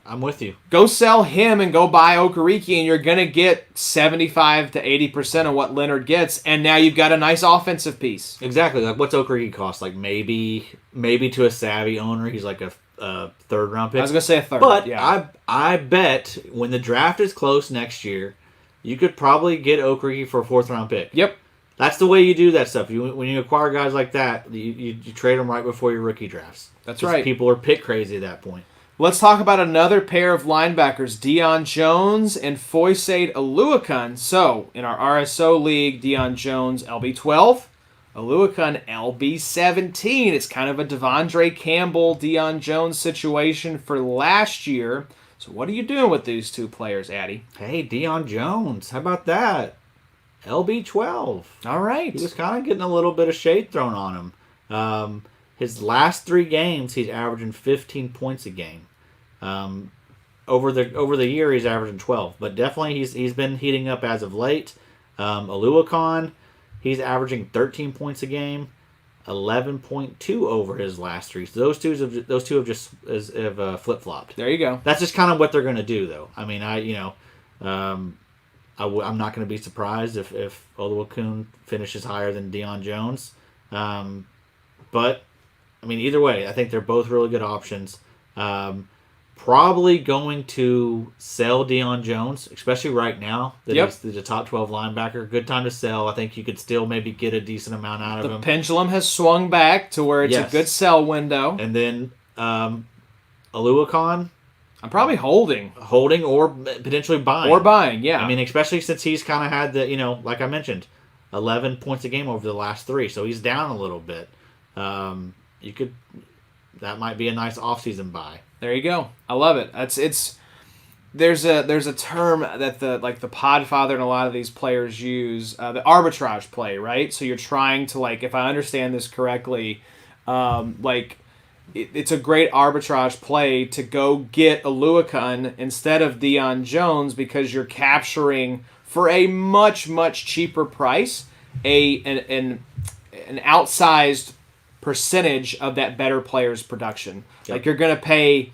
Speaker 2: I'm with you.
Speaker 1: Go sell him and go buy Okereke, and you're going to get 75 to 80% of what Leonard gets, and now you've got a nice offensive piece.
Speaker 2: Exactly. Like, what's Okereke cost? Like, maybe to a savvy owner, he's like a 3rd-round pick.
Speaker 1: I was going to say a 3rd.
Speaker 2: But
Speaker 1: yeah.
Speaker 2: I bet when the draft is close next year, you could probably get Okereke for a 4th-round pick.
Speaker 1: Yep.
Speaker 2: That's the way you do that stuff. When you acquire guys like that, you trade them right before your rookie drafts.
Speaker 1: That's right.
Speaker 2: People are pick crazy at that point.
Speaker 1: Let's talk about another pair of linebackers, Deion Jones and Foyesade Oluokun. So, in our RSO league, Deion Jones, LB12, Oluokun, LB17. It's kind of a Devondre Campbell, Deion Jones situation for last year. So, what are you doing with these 2 players, Addy?
Speaker 2: Hey, Deion Jones. How about that? LB12.
Speaker 1: All right.
Speaker 2: He was kind of getting a little bit of shade thrown on him. His last 3 games, he's averaging 15 points a game. Over the year, he's averaging 12. But definitely, he's been heating up as of late. Oluokun, he's averaging 13 points a game, 11.2 over his last 3. So those two have just flip flopped.
Speaker 1: There you go.
Speaker 2: That's just kind of what they're going to do, though. I mean, I'm not going to be surprised if Oluokun finishes higher than Deion Jones. But, I mean, either way, I think they're both really good options. Probably going to sell Deion Jones, especially right now that he's the top 12 linebacker. Good time to sell. I think you could still maybe get a decent amount out of him.
Speaker 1: The pendulum has swung back to where it's a good sell window.
Speaker 2: And then Oluokun,
Speaker 1: I'm probably holding
Speaker 2: or potentially buying.
Speaker 1: Yeah.
Speaker 2: I mean, especially since he's kind of had the, like I mentioned, 11 points a game over the last 3, so he's down a little bit. That might be a nice offseason buy.
Speaker 1: There you go. I love it. There's a term that the Podfather and a lot of these players use, the arbitrage play, right? So you're trying to, if I understand this correctly, it's a great arbitrage play to go get Oluokun instead of Deion Jones, because you're capturing for a much, much cheaper price an outsized percentage of that better player's production. Yep. You're going to pay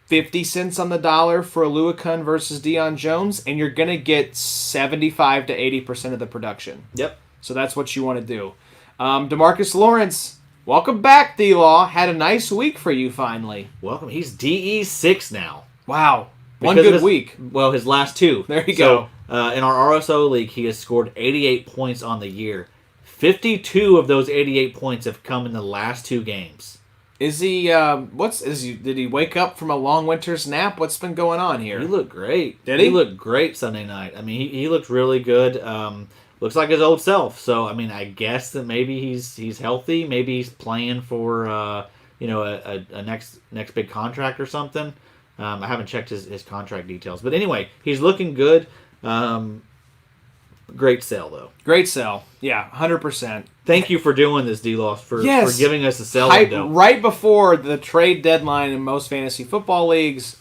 Speaker 1: 50 cents on the dollar for Oluokun versus Deion Jones, and you're going to get 75 to 80% of the production.
Speaker 2: Yep.
Speaker 1: So that's what you want to do. DeMarcus Lawrence, welcome back, D-Law. Had a nice week for you finally.
Speaker 2: Welcome. He's DE6 now.
Speaker 1: Wow. One good week.
Speaker 2: Well, his last 2.
Speaker 1: There you go.
Speaker 2: In our RSO league, he has scored 88 points on the year. 52 of those 88 points have come in the last 2 games.
Speaker 1: Is he? Did he wake up from a long winter's nap? What's been going on here?
Speaker 2: He looked great.
Speaker 1: Did he?
Speaker 2: He looked great Sunday night. I mean, he looked really good. Looks like his old self. So I mean, I guess that maybe he's healthy. Maybe he's playing for a next big contract or something. I haven't checked his contract details, but anyway, he's looking good. Great sell, though.
Speaker 1: Great sell. Yeah, 100%.
Speaker 2: Thank you for doing this, D-Loss, for giving us a sell
Speaker 1: Hype
Speaker 2: window.
Speaker 1: right before the trade deadline in most fantasy football leagues,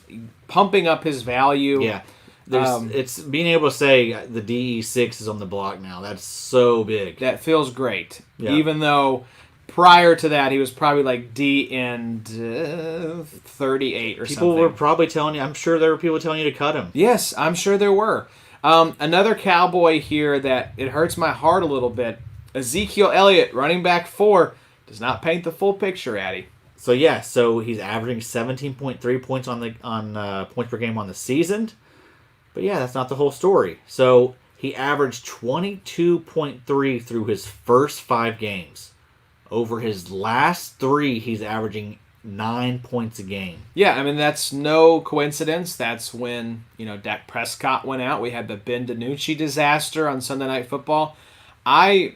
Speaker 1: pumping up his value.
Speaker 2: Yeah. It's being able to say the DE6 is on the block now. That's so big.
Speaker 1: That feels great.
Speaker 2: Yeah.
Speaker 1: Even though prior to that, he was probably like D and 38 or something.
Speaker 2: People were probably telling you, I'm sure there were people telling you to cut him.
Speaker 1: Yes, I'm sure there were. Another Cowboy here that it hurts my heart a little bit. Ezekiel Elliott, running back 4, does not paint the full picture, Addy.
Speaker 2: So he's averaging 17.3 points on points per game on the season. But yeah, that's not the whole story. So he averaged 22.3 through his first 5 games. Over his last 3, he's averaging 9 points a game.
Speaker 1: Yeah, I mean, that's no coincidence. That's when, Dak Prescott went out. We had the Ben DiNucci disaster on Sunday Night Football. I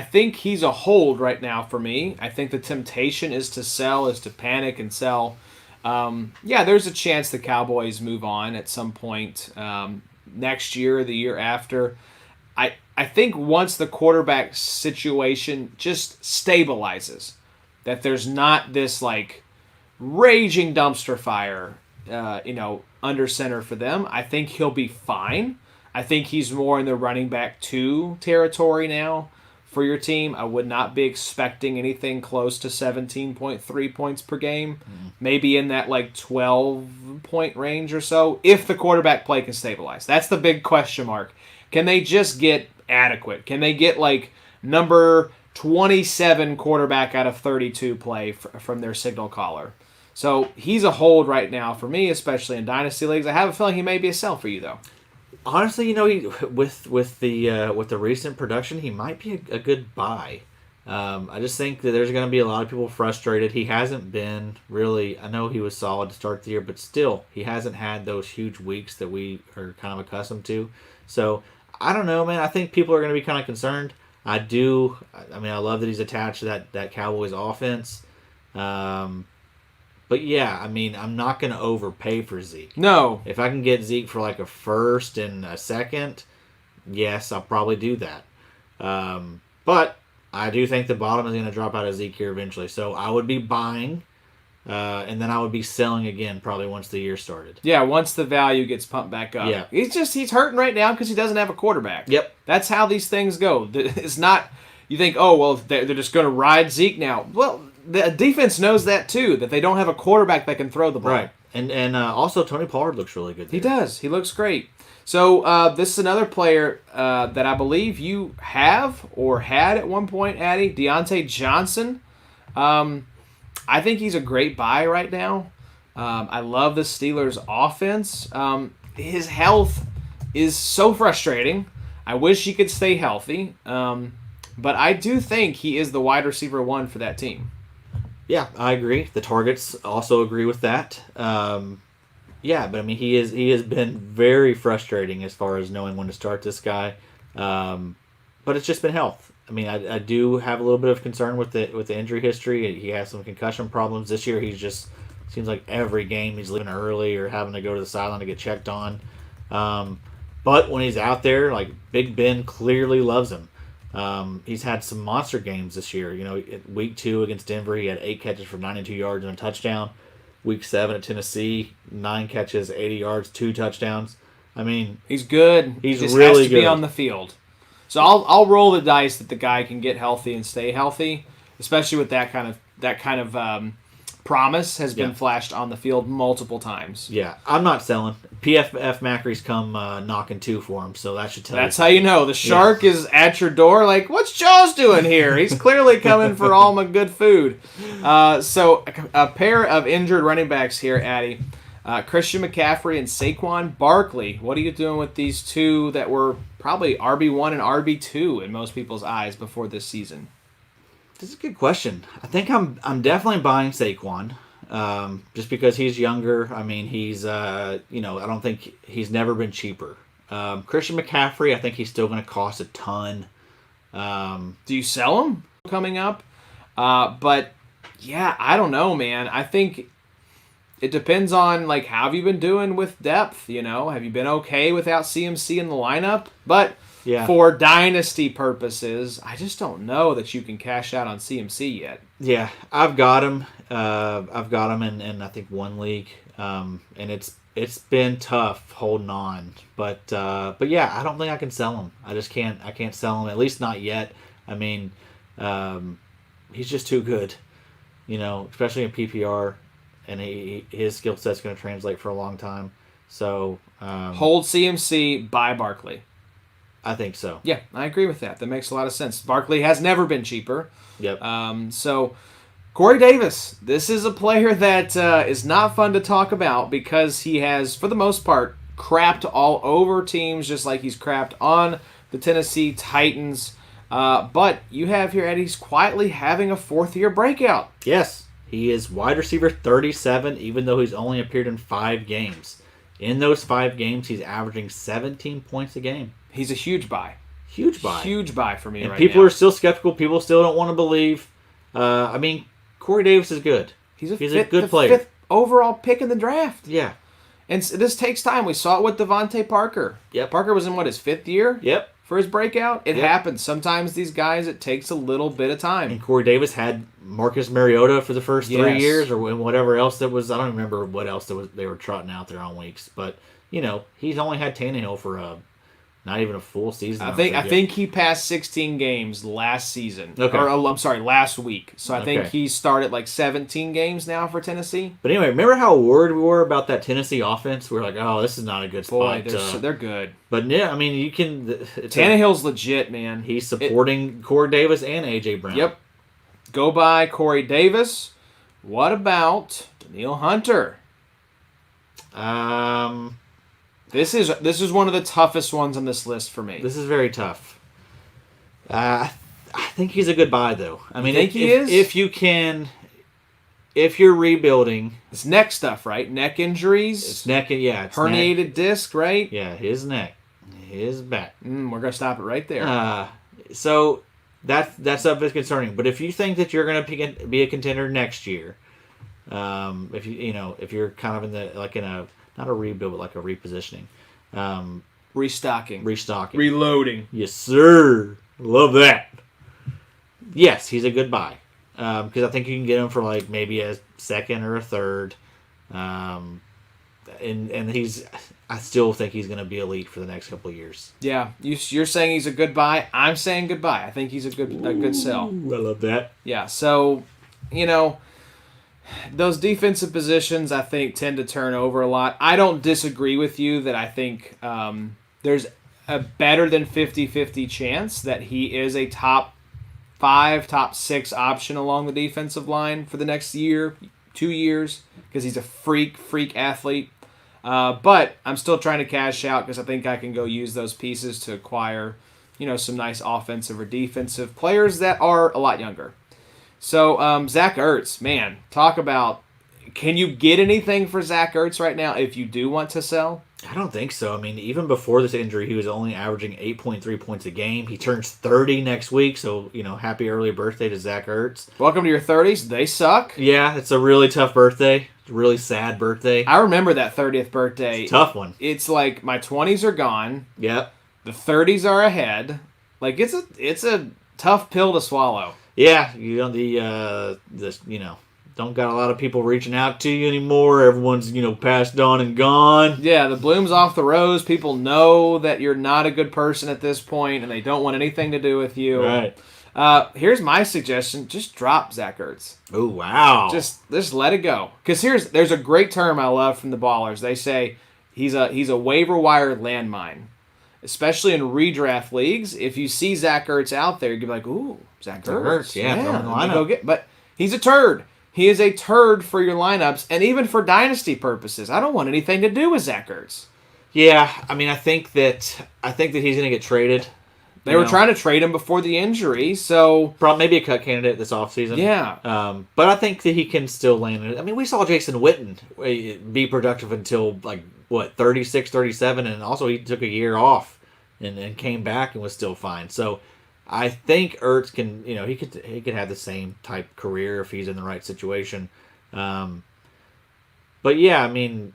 Speaker 1: think he's a hold right now for me. I think the temptation is to sell, is to panic and sell. There's a chance the Cowboys move on at some point next year or the year after. I think once the quarterback situation just stabilizes, that there's not this like raging dumpster fire, under center for them, I think he'll be fine. I think he's more in the running back 2 territory now for your team. I would not be expecting anything close to 17.3 points per game. Maybe in that like 12-point range or so, if the quarterback play can stabilize. That's the big question mark. Can they just get adequate? Can they get like number 27 quarterback out of 32 play from their signal caller? So he's a hold right now for me, especially in Dynasty leagues. I have a feeling he may be a sell for you, though.
Speaker 2: Honestly, with the recent production, he might be a good buy. I just think that there's going to be a lot of people frustrated. He hasn't been really. I know he was solid to start the year, but still, he hasn't had those huge weeks that we are kind of accustomed to. So I don't know, man. I think people are going to be kind of concerned. I do. I mean, I love that he's attached to that Cowboys offense. But yeah, I mean, I'm not going to overpay for Zeke.
Speaker 1: No.
Speaker 2: If I can get Zeke for like a first and a second, yes, I'll probably do that. But I do think the bottom is going to drop out of Zeke here eventually. So I would be buying, and then I would be selling again probably once the year started.
Speaker 1: Yeah, once the value gets pumped back up.
Speaker 2: Yeah.
Speaker 1: He's hurting right now because he doesn't have a quarterback.
Speaker 2: Yep.
Speaker 1: That's how these things go. It's not, you think, oh, well, they're just going to ride Zeke now. Well, the defense knows that too, that they don't have a quarterback that can throw the ball.
Speaker 2: Right. And also Tony Pollard looks really good there.
Speaker 1: He does. He looks great. So this is another player that I believe you have or had at one point, Addy, Deontay Johnson. I think he's a great buy right now. I love the Steelers' offense. His health is so frustrating. I wish he could stay healthy. But I do think he is the wide receiver 1 for that team.
Speaker 2: Yeah, I agree. The targets also agree with that. But I mean, he has been very frustrating as far as knowing when to start this guy. But it's just been health. I mean, I do have a little bit of concern with the injury history. He has some concussion problems this year. He's just seems like every game he's leaving early or having to go to the sideline to get checked on. But when he's out there, like Big Ben clearly loves him. He's had some monster games this year. Week 2 against Denver, he had 8 catches for 92 yards and a touchdown. Week 7 at Tennessee, 9 catches, 80 yards, 2 touchdowns. I mean,
Speaker 1: he's good.
Speaker 2: He's
Speaker 1: just
Speaker 2: really
Speaker 1: has to
Speaker 2: good.
Speaker 1: Be on the field. So I'll roll the dice that the guy can get healthy and stay healthy, especially with that kind of promise has been flashed on the field multiple times.
Speaker 2: Yeah, I'm not selling. PFF Macri's come knocking 2 for him, so that should tell you.
Speaker 1: That's how you know. The shark is at your door like, what's Jaws doing here? He's clearly coming for all my good food. So a pair of injured running backs here, Addy. Christian McCaffrey and Saquon Barkley. What are you doing with these two that were probably RB1 and RB2 in most people's eyes before this season?
Speaker 2: This is a good question. I think I'm definitely buying Saquon, just because he's younger. I mean, he's I don't think he's never been cheaper. Christian McCaffrey, I think he's still going to cost a ton.
Speaker 1: Do you sell him coming up? But yeah, I don't know, man. I think it depends on like how have you been doing with depth. Have you been okay without CMC in the lineup? But for dynasty purposes, I just don't know that you can cash out on CMC yet.
Speaker 2: Yeah, I've got him. I've got him in I think one league, and it's been tough holding on. But yeah, I don't think I can sell him. I just can't. I can't sell him, at least not yet. I mean, he's just too good, especially in PPR, and his skill set's going to translate for a long time. So
Speaker 1: hold CMC, buy Barkley.
Speaker 2: I think so.
Speaker 1: Yeah, I agree with that. That makes a lot of sense. Barkley has never been cheaper.
Speaker 2: Yep.
Speaker 1: So Corey Davis, this is a player that is not fun to talk about because he has, for the most part, crapped all over teams, just like he's crapped on the Tennessee Titans. But you have here Eddie's quietly having a fourth-year breakout.
Speaker 2: Yes, he is wide receiver 37, even though he's only appeared in 5 games. In those 5 games, he's averaging 17 points a game.
Speaker 1: He's a huge buy.
Speaker 2: Huge buy.
Speaker 1: Huge buy for me
Speaker 2: and
Speaker 1: right
Speaker 2: people
Speaker 1: now.
Speaker 2: are still skeptical. People still don't want to believe. I mean, Corey Davis is good.
Speaker 1: He's
Speaker 2: a good player.
Speaker 1: 5th overall pick in the draft.
Speaker 2: Yeah.
Speaker 1: And this takes time. We saw it with Devontae Parker.
Speaker 2: Yep.
Speaker 1: Parker was in, his 5th year?
Speaker 2: Yep.
Speaker 1: For his breakout? It happens. Sometimes these guys, it takes a little bit of time.
Speaker 2: And Corey Davis had Marcus Mariota for the first 3 years or whatever else that was. I don't remember what else they were trotting out there on weeks. But, he's only had Tannehill for not even a full season.
Speaker 1: I think he passed 16 games last season.
Speaker 2: Okay.
Speaker 1: Or I'm sorry, last week. So I think he started like 17 games now for Tennessee.
Speaker 2: But anyway, remember how worried we were about that Tennessee offense? We were like, oh, this is not a good spot.
Speaker 1: Boy, they're good.
Speaker 2: But yeah, I mean, you can.
Speaker 1: Tannehill's legit, man.
Speaker 2: He's supporting Corey Davis and A.J. Brown.
Speaker 1: Yep. Go by Corey Davis. What about Daniil Hunter? This is one of the toughest ones on this list for me.
Speaker 2: This is very tough. I think he's a good buy, though. I mean,
Speaker 1: he is?
Speaker 2: If you're rebuilding,
Speaker 1: it's neck stuff, right? Neck injuries.
Speaker 2: It's neck, yeah. It's
Speaker 1: herniated disc, right?
Speaker 2: Yeah, his neck, his back.
Speaker 1: We're gonna stop it right there.
Speaker 2: So that stuff is concerning. But if you think that you're gonna be a contender next year, if you're kind of in a not a rebuild, but like a repositioning.
Speaker 1: Restocking.
Speaker 2: Reloading. Yes, sir. Love that. Yes, he's a good buy. Because I think you can get him for like maybe a 2nd or a 3rd. And I still think he's going to be elite for the next couple of years.
Speaker 1: Yeah, you're saying he's a good buy. I'm saying good buy. I think he's a good sell.
Speaker 2: I love that.
Speaker 1: Yeah, so, those defensive positions, I think, tend to turn over a lot. I don't disagree with you that I think there's a better than 50-50 chance that he is a top 5, top 6 option along the defensive line for the next year, 2 years, because he's a freak athlete. But I'm still trying to cash out because I think I can go use those pieces to acquire, some nice offensive or defensive players that are a lot younger. So, Zach Ertz, man, talk about, can you get anything for Zach Ertz right now if you do want to sell?
Speaker 2: I don't think so. I mean, even before this injury, he was only averaging 8.3 points a game. He turns 30 next week, so, happy early birthday to Zach Ertz.
Speaker 1: Welcome to your 30s. They suck.
Speaker 2: Yeah, it's a really tough birthday. It's a really sad birthday.
Speaker 1: I remember that 30th birthday.
Speaker 2: It's a tough one.
Speaker 1: It's like my 20s are gone.
Speaker 2: Yep.
Speaker 1: The 30s are ahead. Like, it's a tough pill to swallow.
Speaker 2: Yeah, don't got a lot of people reaching out to you anymore. Everyone's, passed on and gone.
Speaker 1: Yeah, the bloom's off the rose. People know that you're not a good person at this point, and they don't want anything to do with you.
Speaker 2: Right.
Speaker 1: Here's my suggestion. Just drop Zach Ertz.
Speaker 2: Oh, wow.
Speaker 1: Just let it go. Because there's a great term I love from the Ballers. They say he's a waiver wire landmine. Especially in redraft leagues, if you see Zach Ertz out there, you'd be like, ooh, Zach Ertz.
Speaker 2: Yeah, throw him in the lineup.
Speaker 1: But he's a turd. He is a turd for your lineups, and even for dynasty purposes. I don't want anything to do with Zach Ertz.
Speaker 2: Yeah, I mean, I think that he's going to get traded.
Speaker 1: They were trying to trade him before the injury, so
Speaker 2: probably maybe a cut candidate this offseason.
Speaker 1: Yeah.
Speaker 2: But I think that he can still land it. I mean, we saw Jason Witten be productive until 36, 37, and also he took a year off and came back and was still fine. So I think Ertz can, he could have the same type career if he's in the right situation. But yeah, I mean,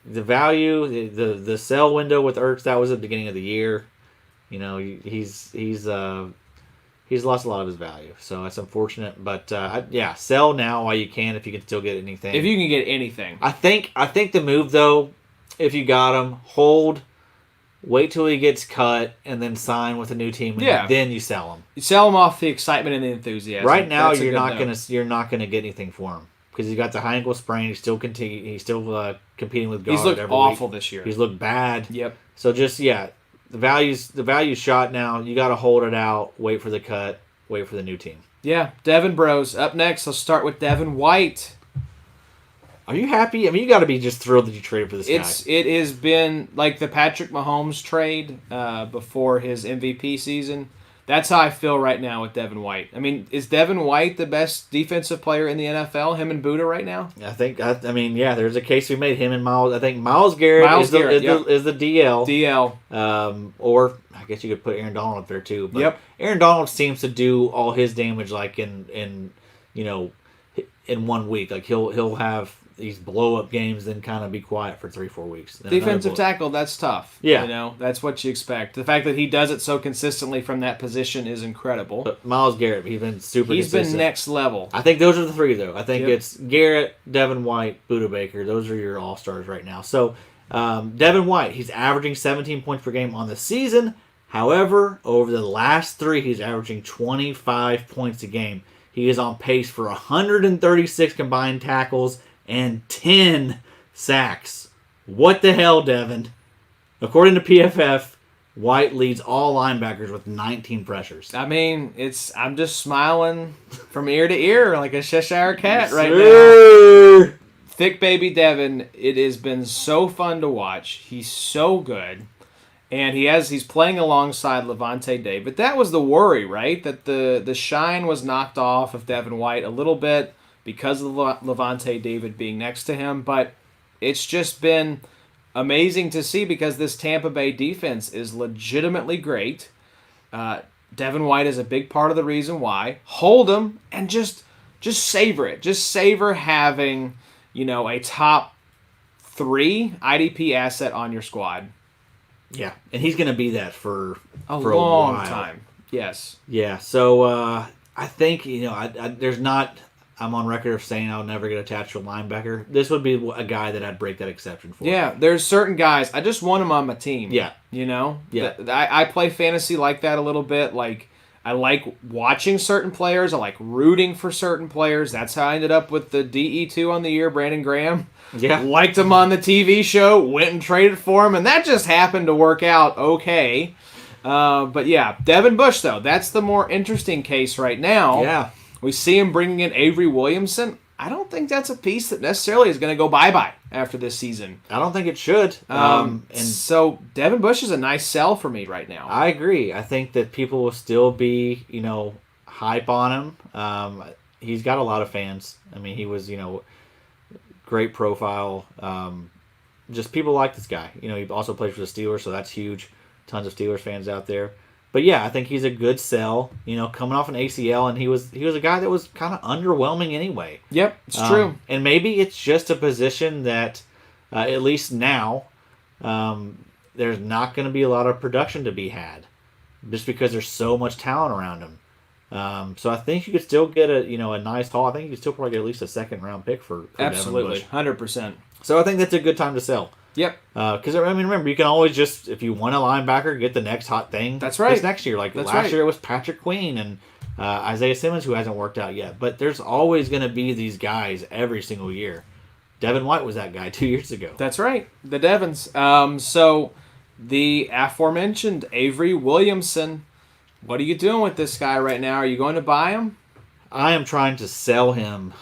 Speaker 2: the value, the sell window with Ertz, that was at the beginning of the year. He's lost a lot of his value, so that's unfortunate. But yeah, sell now while you can if you can still get anything.
Speaker 1: If you can get anything,
Speaker 2: I think the move though, if you got him, hold, wait till he gets cut, and then sign with a new team. And then you sell him.
Speaker 1: You sell him off the excitement and the enthusiasm.
Speaker 2: Right now, you're not gonna get anything for him because he's got the high ankle sprain. He's still competing with guard.
Speaker 1: He's looked
Speaker 2: every
Speaker 1: awful
Speaker 2: week.
Speaker 1: this year.
Speaker 2: He's looked bad.
Speaker 1: Yep.
Speaker 2: So just the value's shot now. You got to hold it out, wait for the cut, wait for the new team.
Speaker 1: Yeah, Devin Bros. Up next, let's start with Devin White.
Speaker 2: Are you happy? I mean, you got to be just thrilled that you traded for this guy.
Speaker 1: It has been like the Patrick Mahomes trade before his MVP season. That's how I feel right now with Devin White. I mean, is Devin White the best defensive player in the NFL, him and Buddha right now?
Speaker 2: I think, there's a case we made, him and Miles. I think Miles Garrett is the DL.
Speaker 1: DL.
Speaker 2: Or I guess you could put Aaron Donald up there too. But
Speaker 1: yep.
Speaker 2: Aaron Donald seems to do all his damage like in 1 week. Like he'll have these blow up games, then kind of be quiet for 3-4 weeks.
Speaker 1: Defensive tackle, that's tough.
Speaker 2: Yeah,
Speaker 1: that's what you expect. The fact that he does it so consistently from that position is incredible.
Speaker 2: But Myles Garrett, he's been super.
Speaker 1: He's
Speaker 2: consistent.
Speaker 1: been next level.
Speaker 2: I think those are the three though. I think it's Garrett, Devin White, Buda Baker. Those are your all stars right now. So Devin White, he's averaging 17 points per game on the season. However, over the last 3, he's averaging 25 points a game. He is on pace for 136 combined tackles and 10 sacks. What the hell, Devin? According to PFF, White leads all linebackers with 19 pressures.
Speaker 1: I mean, I'm just smiling from ear to ear like a Cheshire cat right now. Thick baby Devin, it has been so fun to watch. He's so good. And he's playing alongside Levante David. That was the worry, right? That the shine was knocked off of Devin White a little bit because of Levante David being next to him. But it's just been amazing to see because this Tampa Bay defense is legitimately great. Devin White is a big part of the reason why. Hold him and just savor it. Just savor having, a top 3 IDP asset on your squad.
Speaker 2: Yeah, and he's going to be that for
Speaker 1: a
Speaker 2: long
Speaker 1: time. Yes.
Speaker 2: Yeah, so I think, there's not... I'm on record of saying I'll never get attached to a linebacker. This would be a guy that I'd break that exception for.
Speaker 1: Yeah, there's certain guys. I just want them on my team.
Speaker 2: Yeah.
Speaker 1: Yeah. I play fantasy like that a little bit. Like, I like watching certain players. I like rooting for certain players. That's how I ended up with the DE2 on the year, Brandon Graham.
Speaker 2: Yeah.
Speaker 1: Liked him on the TV show, went and traded for him, and that just happened to work out okay. But yeah, Devin Bush, though, that's the more interesting case right now.
Speaker 2: Yeah.
Speaker 1: We see him bringing in Avery Williamson. I don't think that's a piece that necessarily is going to go bye-bye after this season.
Speaker 2: I don't think it should.
Speaker 1: So Devin Bush is a nice sell for me right now.
Speaker 2: I agree. I think that people will still be, hype on him. He's got a lot of fans. I mean, he was, great profile. Just people like this guy. He also plays for the Steelers, so that's huge. Tons of Steelers fans out there. But yeah, I think he's a good sell. Coming off an ACL, and he was a guy that was kind of underwhelming anyway.
Speaker 1: Yep, it's true.
Speaker 2: And maybe it's just a position that, at least now, there's not going to be a lot of production to be had, just because there's so much talent around him. So I think you could still get a nice haul. I think you could still probably get at least a 2nd-round pick for
Speaker 1: absolutely
Speaker 2: Devin Bush.
Speaker 1: 100%.
Speaker 2: So I think that's a good time to sell.
Speaker 1: Yep.
Speaker 2: Because remember, you can always just, if you want a linebacker, get the next hot thing.
Speaker 1: That's right.
Speaker 2: This next year, last year it was Patrick Queen and Isaiah Simmons, who hasn't worked out yet. But there's always going to be these guys every single year. Devin White was that guy 2 years ago.
Speaker 1: That's right, the Devins. So the aforementioned Avery Williamson. What are you doing with this guy right now? Are you going to buy him?
Speaker 2: I am trying to sell him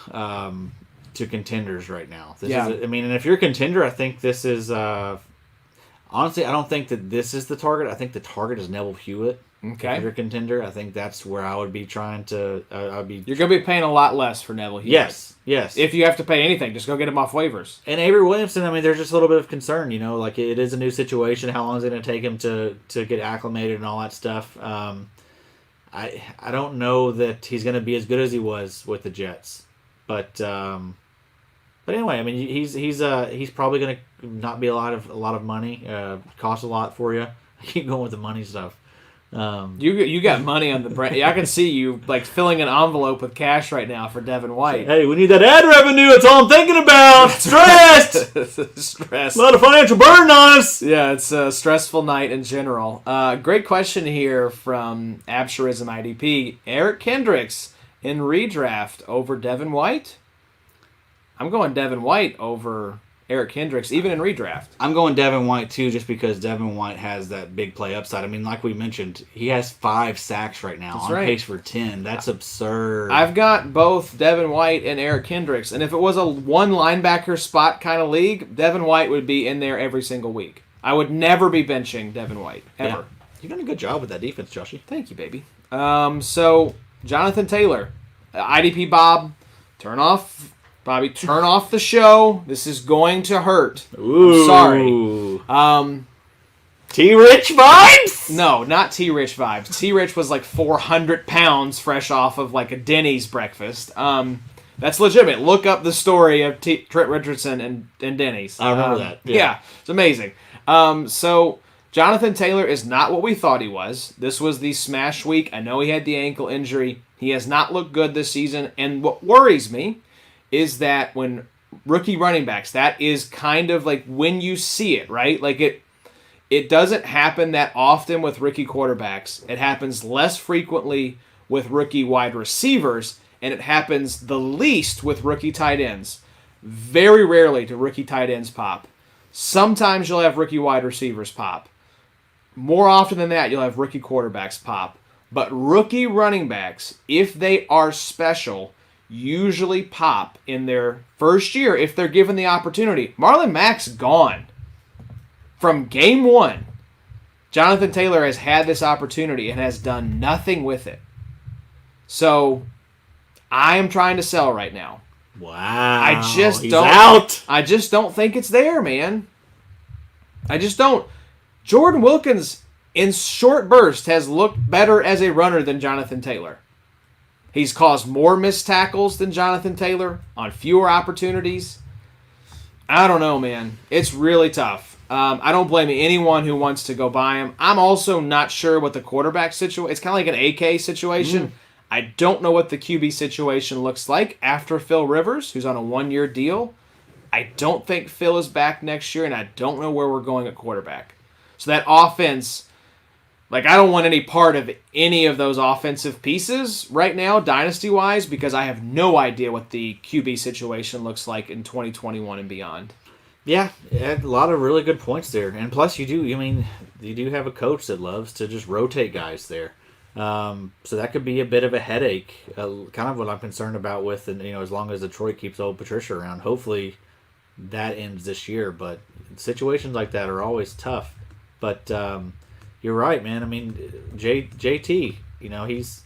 Speaker 2: to contenders right now. And if you're a contender, I think this is honestly, I don't think that this is the target. I think the target is Neville Hewitt.
Speaker 1: Okay.
Speaker 2: If you're a contender, I think that's where I would be trying to.
Speaker 1: You're going to be paying a lot less for Neville Hewitt.
Speaker 2: Yes.
Speaker 1: If you have to pay anything, just go get him off waivers.
Speaker 2: And Avery Williamson, there's just a little bit of concern. It is a new situation. How long is it going to take him to get acclimated and all that stuff? I don't know that he's going to be as good as he was with the Jets, but But anyway, I mean, he's probably going to not be a lot of money. Cost a lot for you. I keep going with the money stuff.
Speaker 1: You got money on the brand. Yeah, I can see you like filling an envelope with cash right now for Devin White.
Speaker 2: Hey, we need that ad revenue. That's all I'm thinking about. Stressed.
Speaker 1: Stress.
Speaker 2: A lot of financial burden on us.
Speaker 1: Yeah, it's a stressful night in general. Great question here from Absherism IDP. Eric Kendricks in redraft over Devin White. I'm going Devin White over Eric Kendricks, even in redraft.
Speaker 2: I'm going Devin White, too, just because Devin White has that big play upside. I mean, like we mentioned, he has 5 sacks right now,
Speaker 1: That's
Speaker 2: on
Speaker 1: right.
Speaker 2: pace for 10. That's absurd.
Speaker 1: I've got both Devin White and Eric Kendricks, and if it was a one linebacker spot kind of league, Devin White would be in there every single week. I would never be benching Devin White, ever.
Speaker 2: Yeah. You've done a good job with that defense, Joshy.
Speaker 1: Thank you, baby. So, Jonathan Taylor, IDP Bob, Bobby, turn off the show. This is going to hurt.
Speaker 2: Ooh.
Speaker 1: I'm sorry.
Speaker 2: T-Rich vibes?
Speaker 1: No, not T-Rich vibes. T-Rich was like 400 pounds fresh off of like a Denny's breakfast. That's legitimate. Look up the story of Trent Richardson and Denny's.
Speaker 2: I remember that.
Speaker 1: Yeah, it's amazing. So Jonathan Taylor is not what we thought he was. This was the smash week. I know he had the ankle injury. He has not looked good this season. And what worries me is that when rookie running backs, that is kind of like when you see it, right? Like it doesn't happen that often with rookie quarterbacks. It happens less frequently with rookie wide receivers, and it happens the least with rookie tight ends. Very rarely do rookie tight ends pop. Sometimes you'll have rookie wide receivers pop. More often than that, you'll have rookie quarterbacks pop. But rookie running backs, if they are special, usually pop in their first year if they're given the opportunity. Marlon Mack's gone. From game 1, Jonathan Taylor has had this opportunity and has done nothing with it. So, I am trying to sell right now.
Speaker 2: Wow.
Speaker 1: I just don't think it's there, man. I just don't. Jordan Wilkins, in short bursts, has looked better as a runner than Jonathan Taylor. He's caused more missed tackles than Jonathan Taylor on fewer opportunities. I don't know, man. It's really tough. I don't blame anyone who wants to go buy him. I'm also not sure what the quarterback situation. It's kind of like an AK situation. I don't know what the QB situation looks like after Phil Rivers, who's on a 1-year deal. I don't think Phil is back next year, and I don't know where we're going at quarterback. So that offense, like, I don't want any part of any of those offensive pieces right now, dynasty-wise, because I have no idea what the QB situation looks like in 2021 and beyond.
Speaker 2: Yeah, a lot of really good points there. And plus, you do have a coach that loves to just rotate guys there. So that could be a bit of a headache, kind of what I'm concerned about with, and as long as Detroit keeps old Patricia around, hopefully that ends this year. But situations like that are always tough. But you're right, man. I mean, JT,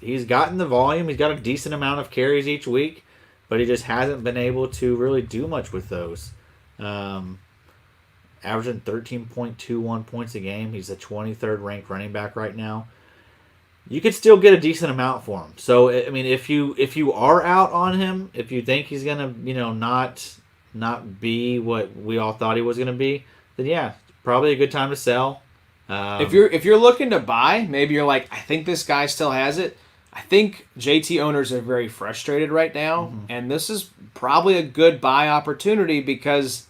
Speaker 2: he's gotten the volume. He's got a decent amount of carries each week, but he just hasn't been able to really do much with those. Averaging 13.21 points a game. He's a 23rd ranked running back right now. You could still get a decent amount for him. So, I mean, if you are out on him, if you think he's gonna, not be what we all thought he was gonna be, then yeah, probably a good time to sell.
Speaker 1: If you're looking to buy, maybe you're like, I think this guy still has it. I think JT owners are very frustrated right now, and this is probably a good buy opportunity because,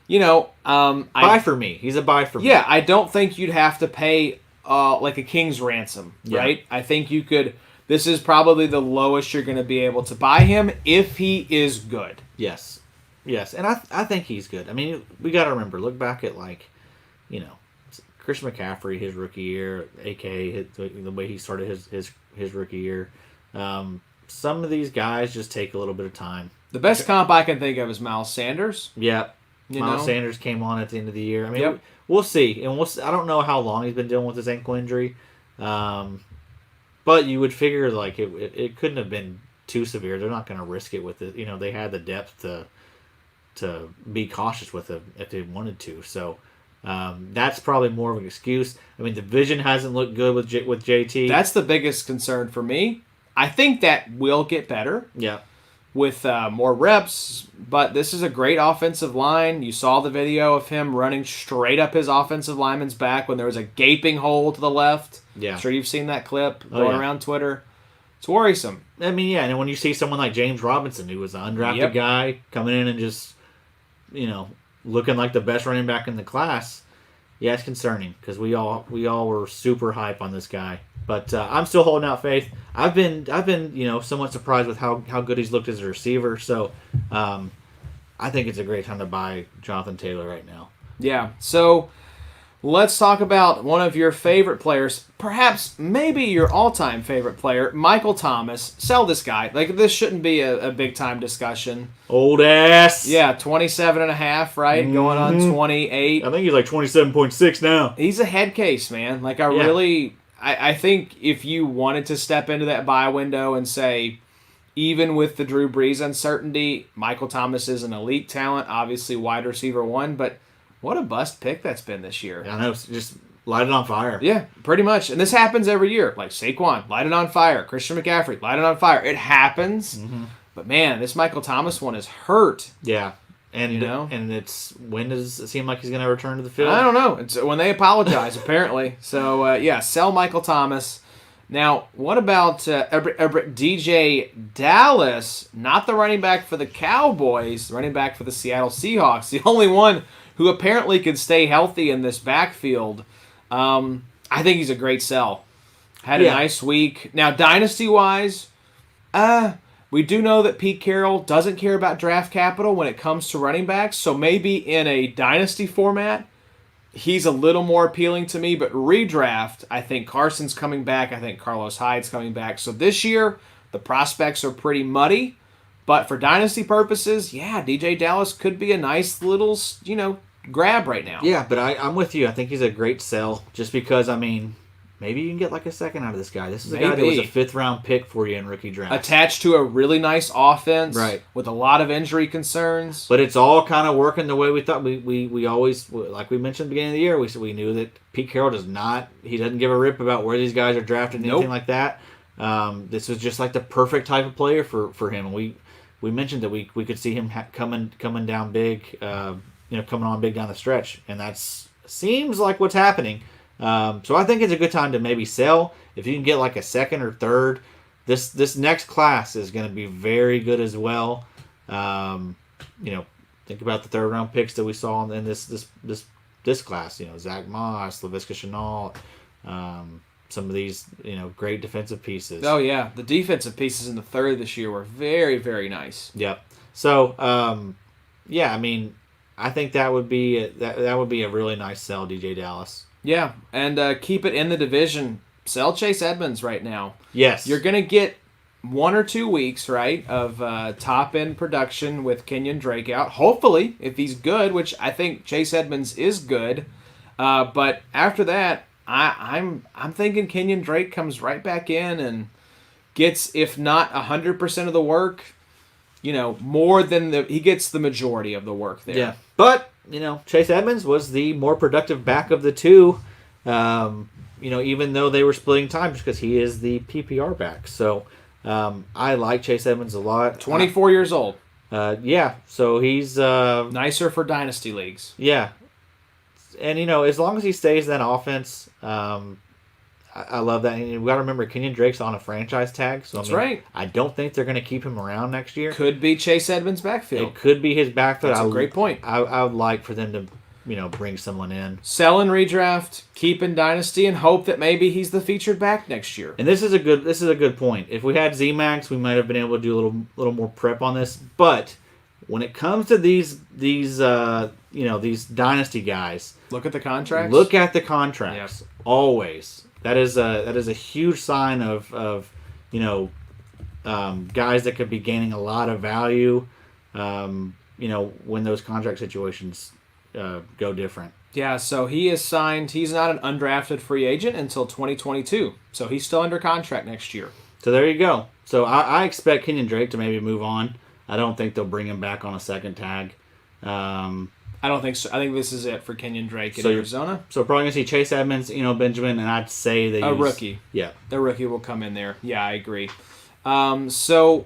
Speaker 2: buy for me. He's a buy for me.
Speaker 1: Yeah, I don't think you'd have to pay like a king's ransom, right? I think you could. This is probably the lowest you're going to be able to buy him if he is good.
Speaker 2: Yes, and I think he's good. I mean, we got to remember, look back at Chris McCaffrey, his rookie year, AK, the way he started his rookie year. Some of these guys just take a little bit of time.
Speaker 1: The best comp I can think of is Miles Sanders.
Speaker 2: Yeah, Miles Sanders came on at the end of the year. I mean, we'll see, and I don't know how long he's been dealing with his ankle injury, but you would figure like it couldn't have been too severe. They're not going to risk it with it. They had the depth to be cautious with it if they wanted to. So. That's probably more of an excuse. I mean, the vision hasn't looked good with JT.
Speaker 1: That's the biggest concern for me. I think that will get better.
Speaker 2: Yeah.
Speaker 1: with more reps, but this is a great offensive line. You saw the video of him running straight up his offensive lineman's back when there was a gaping hole to the left.
Speaker 2: Yeah.
Speaker 1: I'm sure you've seen that clip going
Speaker 2: yeah.
Speaker 1: around Twitter. It's worrisome.
Speaker 2: I mean, yeah, and when you see someone like James Robinson, who was an undrafted guy, coming in and just, looking like the best running back in the class, yeah, it's concerning because we all were super hype on this guy. But I'm still holding out faith. I've been somewhat surprised with how good he's looked as a receiver. So I think it's a great time to buy Jonathan Taylor right now.
Speaker 1: Yeah. So let's talk about one of your favorite players, perhaps maybe your all-time favorite player, Michael Thomas. Sell this guy. Like, this shouldn't be a big-time discussion.
Speaker 2: Old ass.
Speaker 1: Yeah, 27.5, right? Mm-hmm. Going on 28.
Speaker 2: I think he's like 27.6 now.
Speaker 1: He's a head case, man. Like, I think if you wanted to step into that buy window and say, even with the Drew Brees uncertainty, Michael Thomas is an elite talent, obviously wide receiver 1, but what a bust pick that's been this year.
Speaker 2: I know, just light it on fire.
Speaker 1: Yeah, pretty much. And this happens every year. Like Saquon, light it on fire. Christian McCaffrey, light it on fire. It happens. Mm-hmm. But man, this Michael Thomas one is hurt.
Speaker 2: Yeah. And and when does it seem like he's going to return to the field?
Speaker 1: I don't know. It's when they apologize, apparently. So, sell Michael Thomas. Now, what about DJ Dallas? Not the running back for the Cowboys, the running back for the Seattle Seahawks. The only one who apparently could stay healthy in this backfield. I think he's a great sell. Had a nice week. Now, dynasty-wise, we do know that Pete Carroll doesn't care about draft capital when it comes to running backs, so maybe in a dynasty format, he's a little more appealing to me, but redraft, I think Carson's coming back. I think Carlos Hyde's coming back. So this year, the prospects are pretty muddy, but for dynasty purposes, yeah, DJ Dallas could be a nice little, grab right now.
Speaker 2: Yeah, but I'm with you. I think he's a great sell just because, maybe you can get like a second out of this guy. This is a guy that was a 5th-round pick for you in rookie draft.
Speaker 1: Attached to a really nice offense.
Speaker 2: Right.
Speaker 1: With a lot of injury concerns.
Speaker 2: But it's all kind of working the way we thought. We always, like we mentioned at the beginning of the year, we knew that Pete Carroll doesn't give a rip about where these guys are drafted and anything like that. This was just like the perfect type of player for him. We mentioned that we could see him coming down big, coming on big down the stretch. And that seems like what's happening. So I think it's a good time to maybe sell. If you can get like a second or third, this next class is going to be very good as well. Think about the 3rd-round picks that we saw in this class. Zach Moss, Laviska Shenault, some of these great defensive pieces.
Speaker 1: Oh yeah, the defensive pieces in the 3rd this year were very, very nice.
Speaker 2: Yep. So I think that would be a really nice sell, DJ Dallas.
Speaker 1: Yeah, and keep it in the division. Sell Chase Edmonds right now.
Speaker 2: Yes.
Speaker 1: You're going to get 1 or 2 weeks, right, of top-end production with Kenyon Drake out. Hopefully, if he's good, which I think Chase Edmonds is good. But after that, I'm thinking Kenyon Drake comes right back in and gets, if not 100% of the work, more than he gets the majority of the work there.
Speaker 2: Yeah, but Chase Edmonds was the more productive back of the two, even though they were splitting time just because he is the PPR back. So I like Chase Edmonds a lot.
Speaker 1: 24 years old.
Speaker 2: So he's...
Speaker 1: nicer for dynasty leagues.
Speaker 2: Yeah. And, as long as he stays in that offense, I love that. And you've got to remember, Kenyon Drake's on a franchise tag. So
Speaker 1: That's right.
Speaker 2: I don't think they're going to keep him around next year.
Speaker 1: Could be Chase Edmonds' backfield.
Speaker 2: It could be his backfield.
Speaker 1: That's a great point.
Speaker 2: I would like for them to, bring someone in.
Speaker 1: Sell and redraft, keep in dynasty, and hope that maybe he's the featured back next year.
Speaker 2: And this is a good point. If we had Z-Max, we might have been able to do a little more prep on this. But when it comes to these dynasty guys,
Speaker 1: look at the contracts.
Speaker 2: Look at the contracts.
Speaker 1: Yep.
Speaker 2: Always. That is a huge sign of guys that could be gaining a lot of value. When those contract situations go different.
Speaker 1: Yeah, so he is signed. He's not an undrafted free agent until 2022. So he's still under contract next year.
Speaker 2: So there you go. So I expect Kenyon Drake to maybe move on. I don't think they'll bring him back on a second tag.
Speaker 1: I don't think so. I think this is it for Kenyon Drake in Arizona.
Speaker 2: So probably going to see Chase Edmonds, Benjamin, and I'd say
Speaker 1: a rookie.
Speaker 2: Yeah.
Speaker 1: The rookie will come in there. Yeah, I agree. So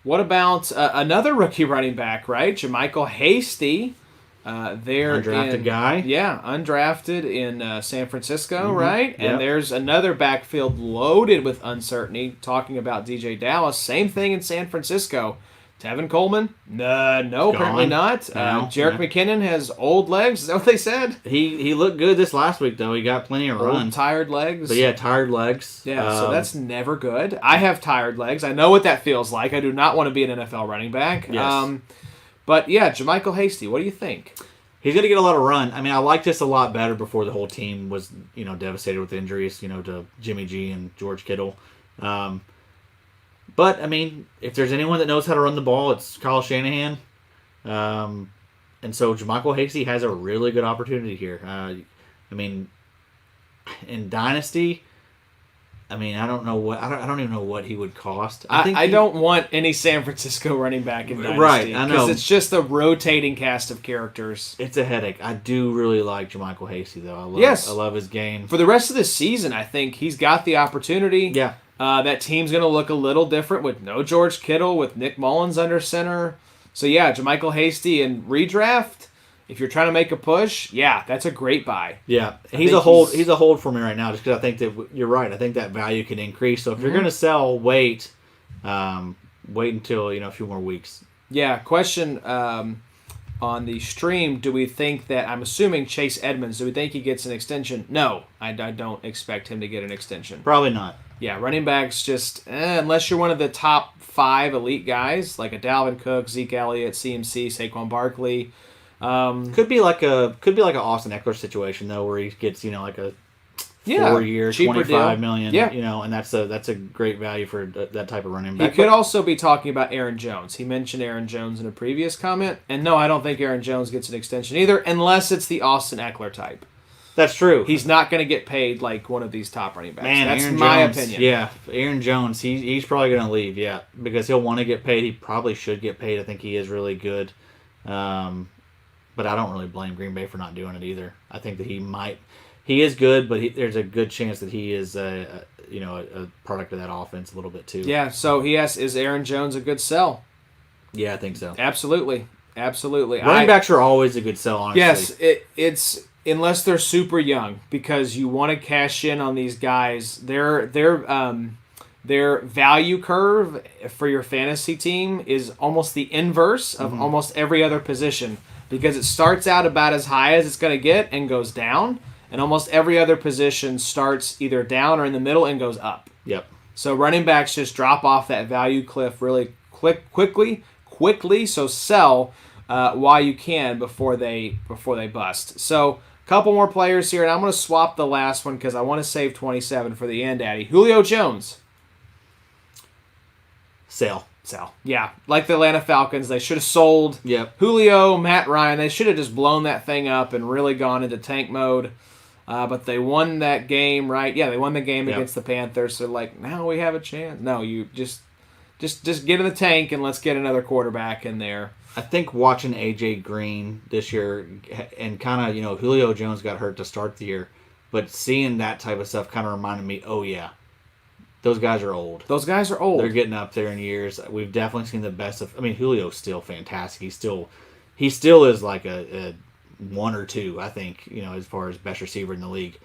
Speaker 1: What about another rookie running back, right? JaMychal Hasty. There
Speaker 2: Undrafted guy.
Speaker 1: Yeah, undrafted in San Francisco,
Speaker 2: Mm-hmm.
Speaker 1: right?
Speaker 2: Yep.
Speaker 1: And there's another backfield loaded with uncertainty, talking about DJ Dallas. Same thing in San Francisco. Tevin Coleman? No, apparently not.
Speaker 2: No.
Speaker 1: Jerick McKinnon has old legs. Is that what they said?
Speaker 2: He looked good this last week, though. He got plenty of
Speaker 1: Old,
Speaker 2: runs.
Speaker 1: tired legs.
Speaker 2: But yeah, tired legs.
Speaker 1: Yeah, so that's never good. I have tired legs. I know what that feels like. I do not want to be an NFL running back.
Speaker 2: Yes.
Speaker 1: But yeah, JaMychal Hasty, what do you think?
Speaker 2: He's going to get a lot of run. I mean, I liked this a lot better before the whole team was, devastated with injuries, to Jimmy G and George Kittle. But, I mean, if there's anyone that knows how to run the ball, it's Kyle Shanahan. And so JaMychal Hasty has a really good opportunity here. I mean, in Dynasty, I don't know what I don't even know what he would cost.
Speaker 1: I don't want any San Francisco running back in Dynasty.
Speaker 2: Right, I know.
Speaker 1: Because it's just a rotating cast of characters.
Speaker 2: It's a headache. I do really like JaMychal Hasty, though. I love his game.
Speaker 1: For the rest of the season, I think he's got the opportunity.
Speaker 2: Yeah.
Speaker 1: That team's going to look a little different with no George Kittle, with Nick Mullins under center. So yeah, JaMychal Hasty in redraft. If you're trying to make a push, yeah, that's a great buy.
Speaker 2: Yeah, he's a hold for me right now, just because I think that you're right. I think that value can increase. So if you're going to sell, wait until a few more weeks.
Speaker 1: Yeah. Question on the stream: do we think that? I'm assuming Chase Edmonds. Do we think he gets an extension? No, I don't expect him to get an extension.
Speaker 2: Probably not.
Speaker 1: Yeah, running backs just unless you're one of the top 5 elite guys like a Dalvin Cook, Zeke Elliott, CMC, Saquon Barkley.
Speaker 2: Could be like an Austin Eckler situation though, where he gets like a 4-year, $25 million.
Speaker 1: Yeah.
Speaker 2: And that's a great value for that type of running back.
Speaker 1: He could also be talking about Aaron Jones. He mentioned Aaron Jones in a previous comment, and no, I don't think Aaron Jones gets an extension either, unless it's the Austin Eckler type.
Speaker 2: That's true.
Speaker 1: He's not going to get paid like one of these top running backs.
Speaker 2: Man,
Speaker 1: that's
Speaker 2: Aaron
Speaker 1: my
Speaker 2: Jones,
Speaker 1: opinion.
Speaker 2: Yeah, Aaron Jones, he's probably going to leave, yeah, because he'll want to get paid. He probably should get paid. I think he is really good. But I don't really blame Green Bay for not doing it either. I think that he is good, but there's a good chance that he is a product of that offense a little bit too.
Speaker 1: Yeah, so is Aaron Jones a good sell?
Speaker 2: Yeah, I think so.
Speaker 1: Absolutely.
Speaker 2: Running backs are always a good sell, honestly.
Speaker 1: Yes, it's unless they're super young, because you want to cash in on these guys. Their value curve for your fantasy team is almost the inverse of almost every other position, because it starts out about as high as it's going to get and goes down, and almost every other position starts either down or in the middle and goes up.
Speaker 2: Yep.
Speaker 1: So running backs just drop off that value cliff really quickly. So sell while you can before they bust. So a couple more players here, and I'm going to swap the last one because I want to save 27 for the end, Addy. Julio Jones.
Speaker 2: Sell.
Speaker 1: Yeah, like the Atlanta Falcons, they should have sold.
Speaker 2: Yep.
Speaker 1: Julio, Matt Ryan, they should have just blown that thing up and really gone into tank mode. But they won that game, right? Yeah, they won the game against the Panthers. So like, now we have a chance. No, you just get in the tank and let's get another quarterback in there.
Speaker 2: I think watching AJ Green this year and kind of, Julio Jones got hurt to start the year, but seeing that type of stuff kind of reminded me, oh yeah, those guys are old. They're getting up there in years. We've definitely seen the best of. I mean, Julio's still fantastic. He still is like a 1 or 2, I think. As far as best receiver in the league.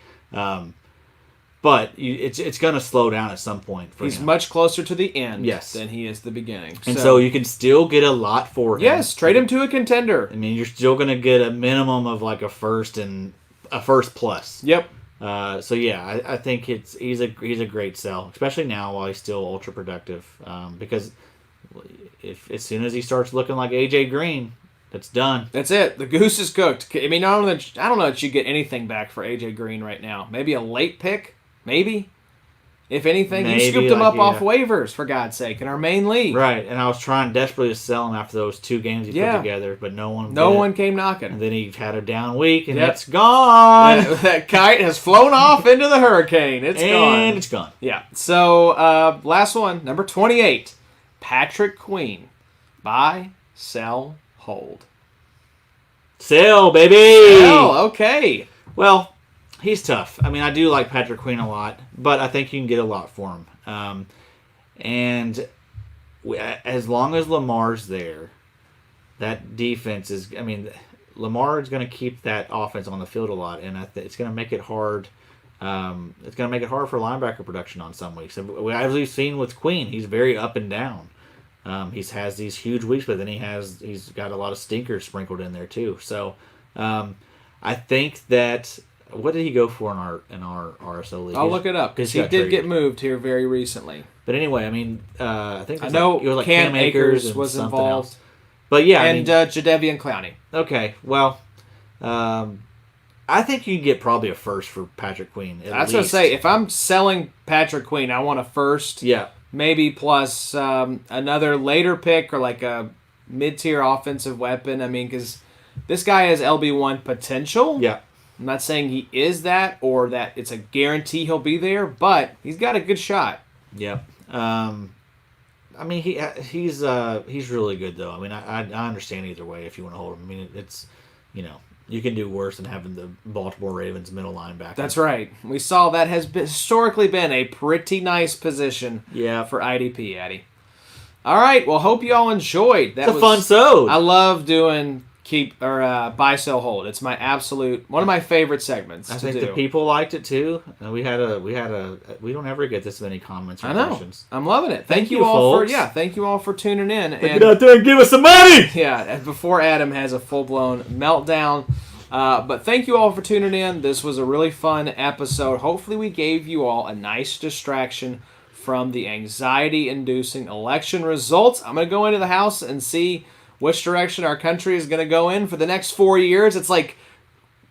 Speaker 2: But it's going to slow down at some point.
Speaker 1: He's much closer to the end
Speaker 2: than
Speaker 1: he is the beginning.
Speaker 2: And so you can still get a lot for him.
Speaker 1: Yes, trade him to a contender.
Speaker 2: I mean, you're still going to get a minimum of like a first and a first plus.
Speaker 1: Yep.
Speaker 2: So yeah, I think he's a great sell, especially now while he's still ultra productive. Because as soon as he starts looking like AJ Green, that's done.
Speaker 1: That's it. The goose is cooked. I mean, I don't know that you get anything back for AJ Green right now. Maybe a late pick, maybe. If anything, you scooped him up off waivers, for God's sake, in our main league.
Speaker 2: Right, and I was trying desperately to sell him after those 2 games he put together, but no one
Speaker 1: came knocking.
Speaker 2: And then he had a down week, and it's gone.
Speaker 1: That kite has flown off into the hurricane. It's
Speaker 2: gone.
Speaker 1: Yeah. So, last one, number 28, Patrick Queen. Buy, sell, hold.
Speaker 2: Sell, baby!
Speaker 1: Sell, okay.
Speaker 2: Well, he's tough. I mean, I do like Patrick Queen a lot, but I think you can get a lot for him. And as long as Lamar's there, that defense is. I mean, Lamar is going to keep that offense on the field a lot, and it's going to make it hard. It's going to make it hard for linebacker production on some weeks. As we've seen with Queen, he's very up and down. He has these huge weeks, but then he's got a lot of stinkers sprinkled in there too. So I think that what did he go for in our RSO league?
Speaker 1: I'll look it up because he did get moved here very recently.
Speaker 2: But anyway, I mean, I think
Speaker 1: it was like Cam Akers was involved.
Speaker 2: Else. But yeah,
Speaker 1: and Jadeveon Clowney.
Speaker 2: Okay, well, I think you can get probably a first for Patrick Queen.
Speaker 1: That's what I say. If I'm selling Patrick Queen, I want a first.
Speaker 2: Yeah.
Speaker 1: Maybe plus another later pick or like a mid-tier offensive weapon. I mean, because this guy has LB1 potential.
Speaker 2: Yeah.
Speaker 1: I'm not saying he is that or that it's a guarantee he'll be there, but he's got a good shot.
Speaker 2: Yeah. I mean, he's really good though. I mean, I understand either way if you want to hold him. I mean, it's you can do worse than having the Baltimore Ravens middle linebacker.
Speaker 1: That's right. We saw that has historically been a pretty nice position for IDP, Addy. All right. Well, hope you all enjoyed.
Speaker 2: That was a fun sode.
Speaker 1: I love doing buy, sell, hold. It's my one of my favorite segments.
Speaker 2: I think the people liked it too. We don't ever get this many comments or questions.
Speaker 1: I'm loving it. Thank you all
Speaker 2: folks.
Speaker 1: Thank you all for tuning in.
Speaker 2: Get out there and give us some money.
Speaker 1: Yeah, before Adam has a full-blown meltdown. But thank you all for tuning in. This was a really fun episode. Hopefully we gave you all a nice distraction from the anxiety-inducing election results. I'm going to go into the house and see which direction our country is going to go in for the next 4 years. It's like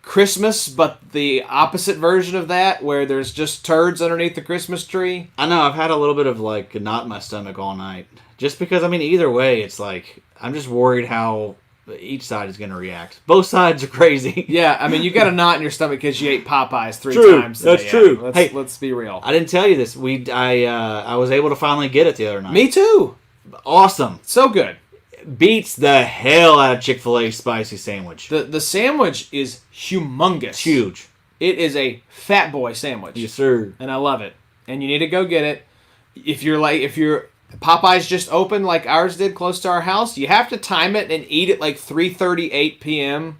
Speaker 1: Christmas, but the opposite version of that, where there's just turds underneath the Christmas tree.
Speaker 2: I know. I've had a little bit of like a knot in my stomach all night. Just because, I mean, either way, it's like I'm just worried how each side is going to react. Both sides are crazy.
Speaker 1: Yeah, I mean, you got a knot in your stomach because you ate Popeyes three times today.
Speaker 2: That's true.
Speaker 1: Let's be real.
Speaker 2: I didn't tell you this. I was able to finally get it the other night.
Speaker 1: Me too.
Speaker 2: Awesome.
Speaker 1: So good.
Speaker 2: Beats the hell out of Chick-fil-A spicy sandwich.
Speaker 1: The sandwich is humongous.
Speaker 2: It's huge.
Speaker 1: It is a fat boy sandwich.
Speaker 2: Yes, sir.
Speaker 1: And I love it. And you need to go get it. If you're Popeyes just opened like ours did close to our house, you have to time it and eat it like 3:38 p.m.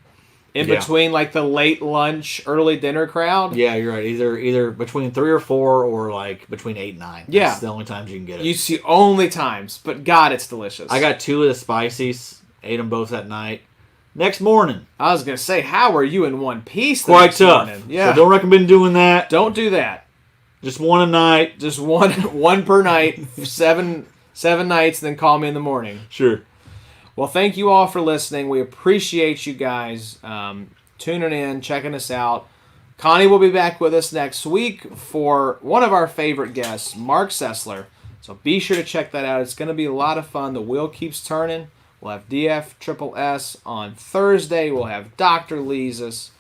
Speaker 1: in between like the late lunch, early dinner crowd.
Speaker 2: Yeah, you're right. Either between 3 or 4 or like between 8 and 9.
Speaker 1: Yeah.
Speaker 2: That's the only times you can get it.
Speaker 1: You see only times, but God, it's delicious.
Speaker 2: I got 2 of the spicies, ate them both that night. Next morning.
Speaker 1: I was going to say, how are you in one piece the
Speaker 2: Quite
Speaker 1: next
Speaker 2: tough.
Speaker 1: morning? Yeah.
Speaker 2: So don't recommend doing that.
Speaker 1: Don't do that.
Speaker 2: Just one a night.
Speaker 1: Just one per night, seven nights, and then call me in the morning.
Speaker 2: Sure.
Speaker 1: Well, thank you all for listening. We appreciate you guys tuning in, checking us out. Connie will be back with us next week for one of our favorite guests, Mark Sessler. So be sure to check that out. It's going to be a lot of fun. The wheel keeps turning. We'll have DF on Thursday. We'll have Dr. Leesus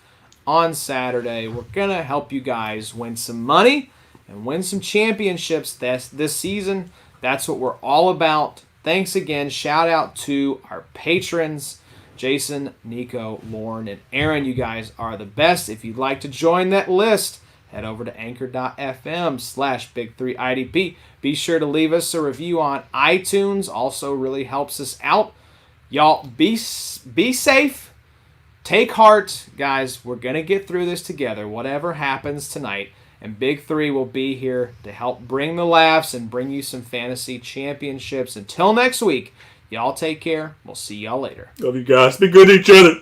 Speaker 1: on Saturday. We're going to help you guys win some money and win some championships this season. That's what we're all about. Thanks again. Shout out to our patrons, Jason, Nico, Lauren, and Aaron. You guys are the best. If you'd like to join that list, head over to anchor.fm/Big3IDP. Be sure to leave us a review on iTunes. Also really helps us out. Y'all, be safe. Take heart. Guys, we're going to get through this together, whatever happens tonight. And Big 3 will be here to help bring the laughs and bring you some fantasy championships. Until next week, y'all take care. We'll see y'all later.
Speaker 2: Love you guys. Be good to each other.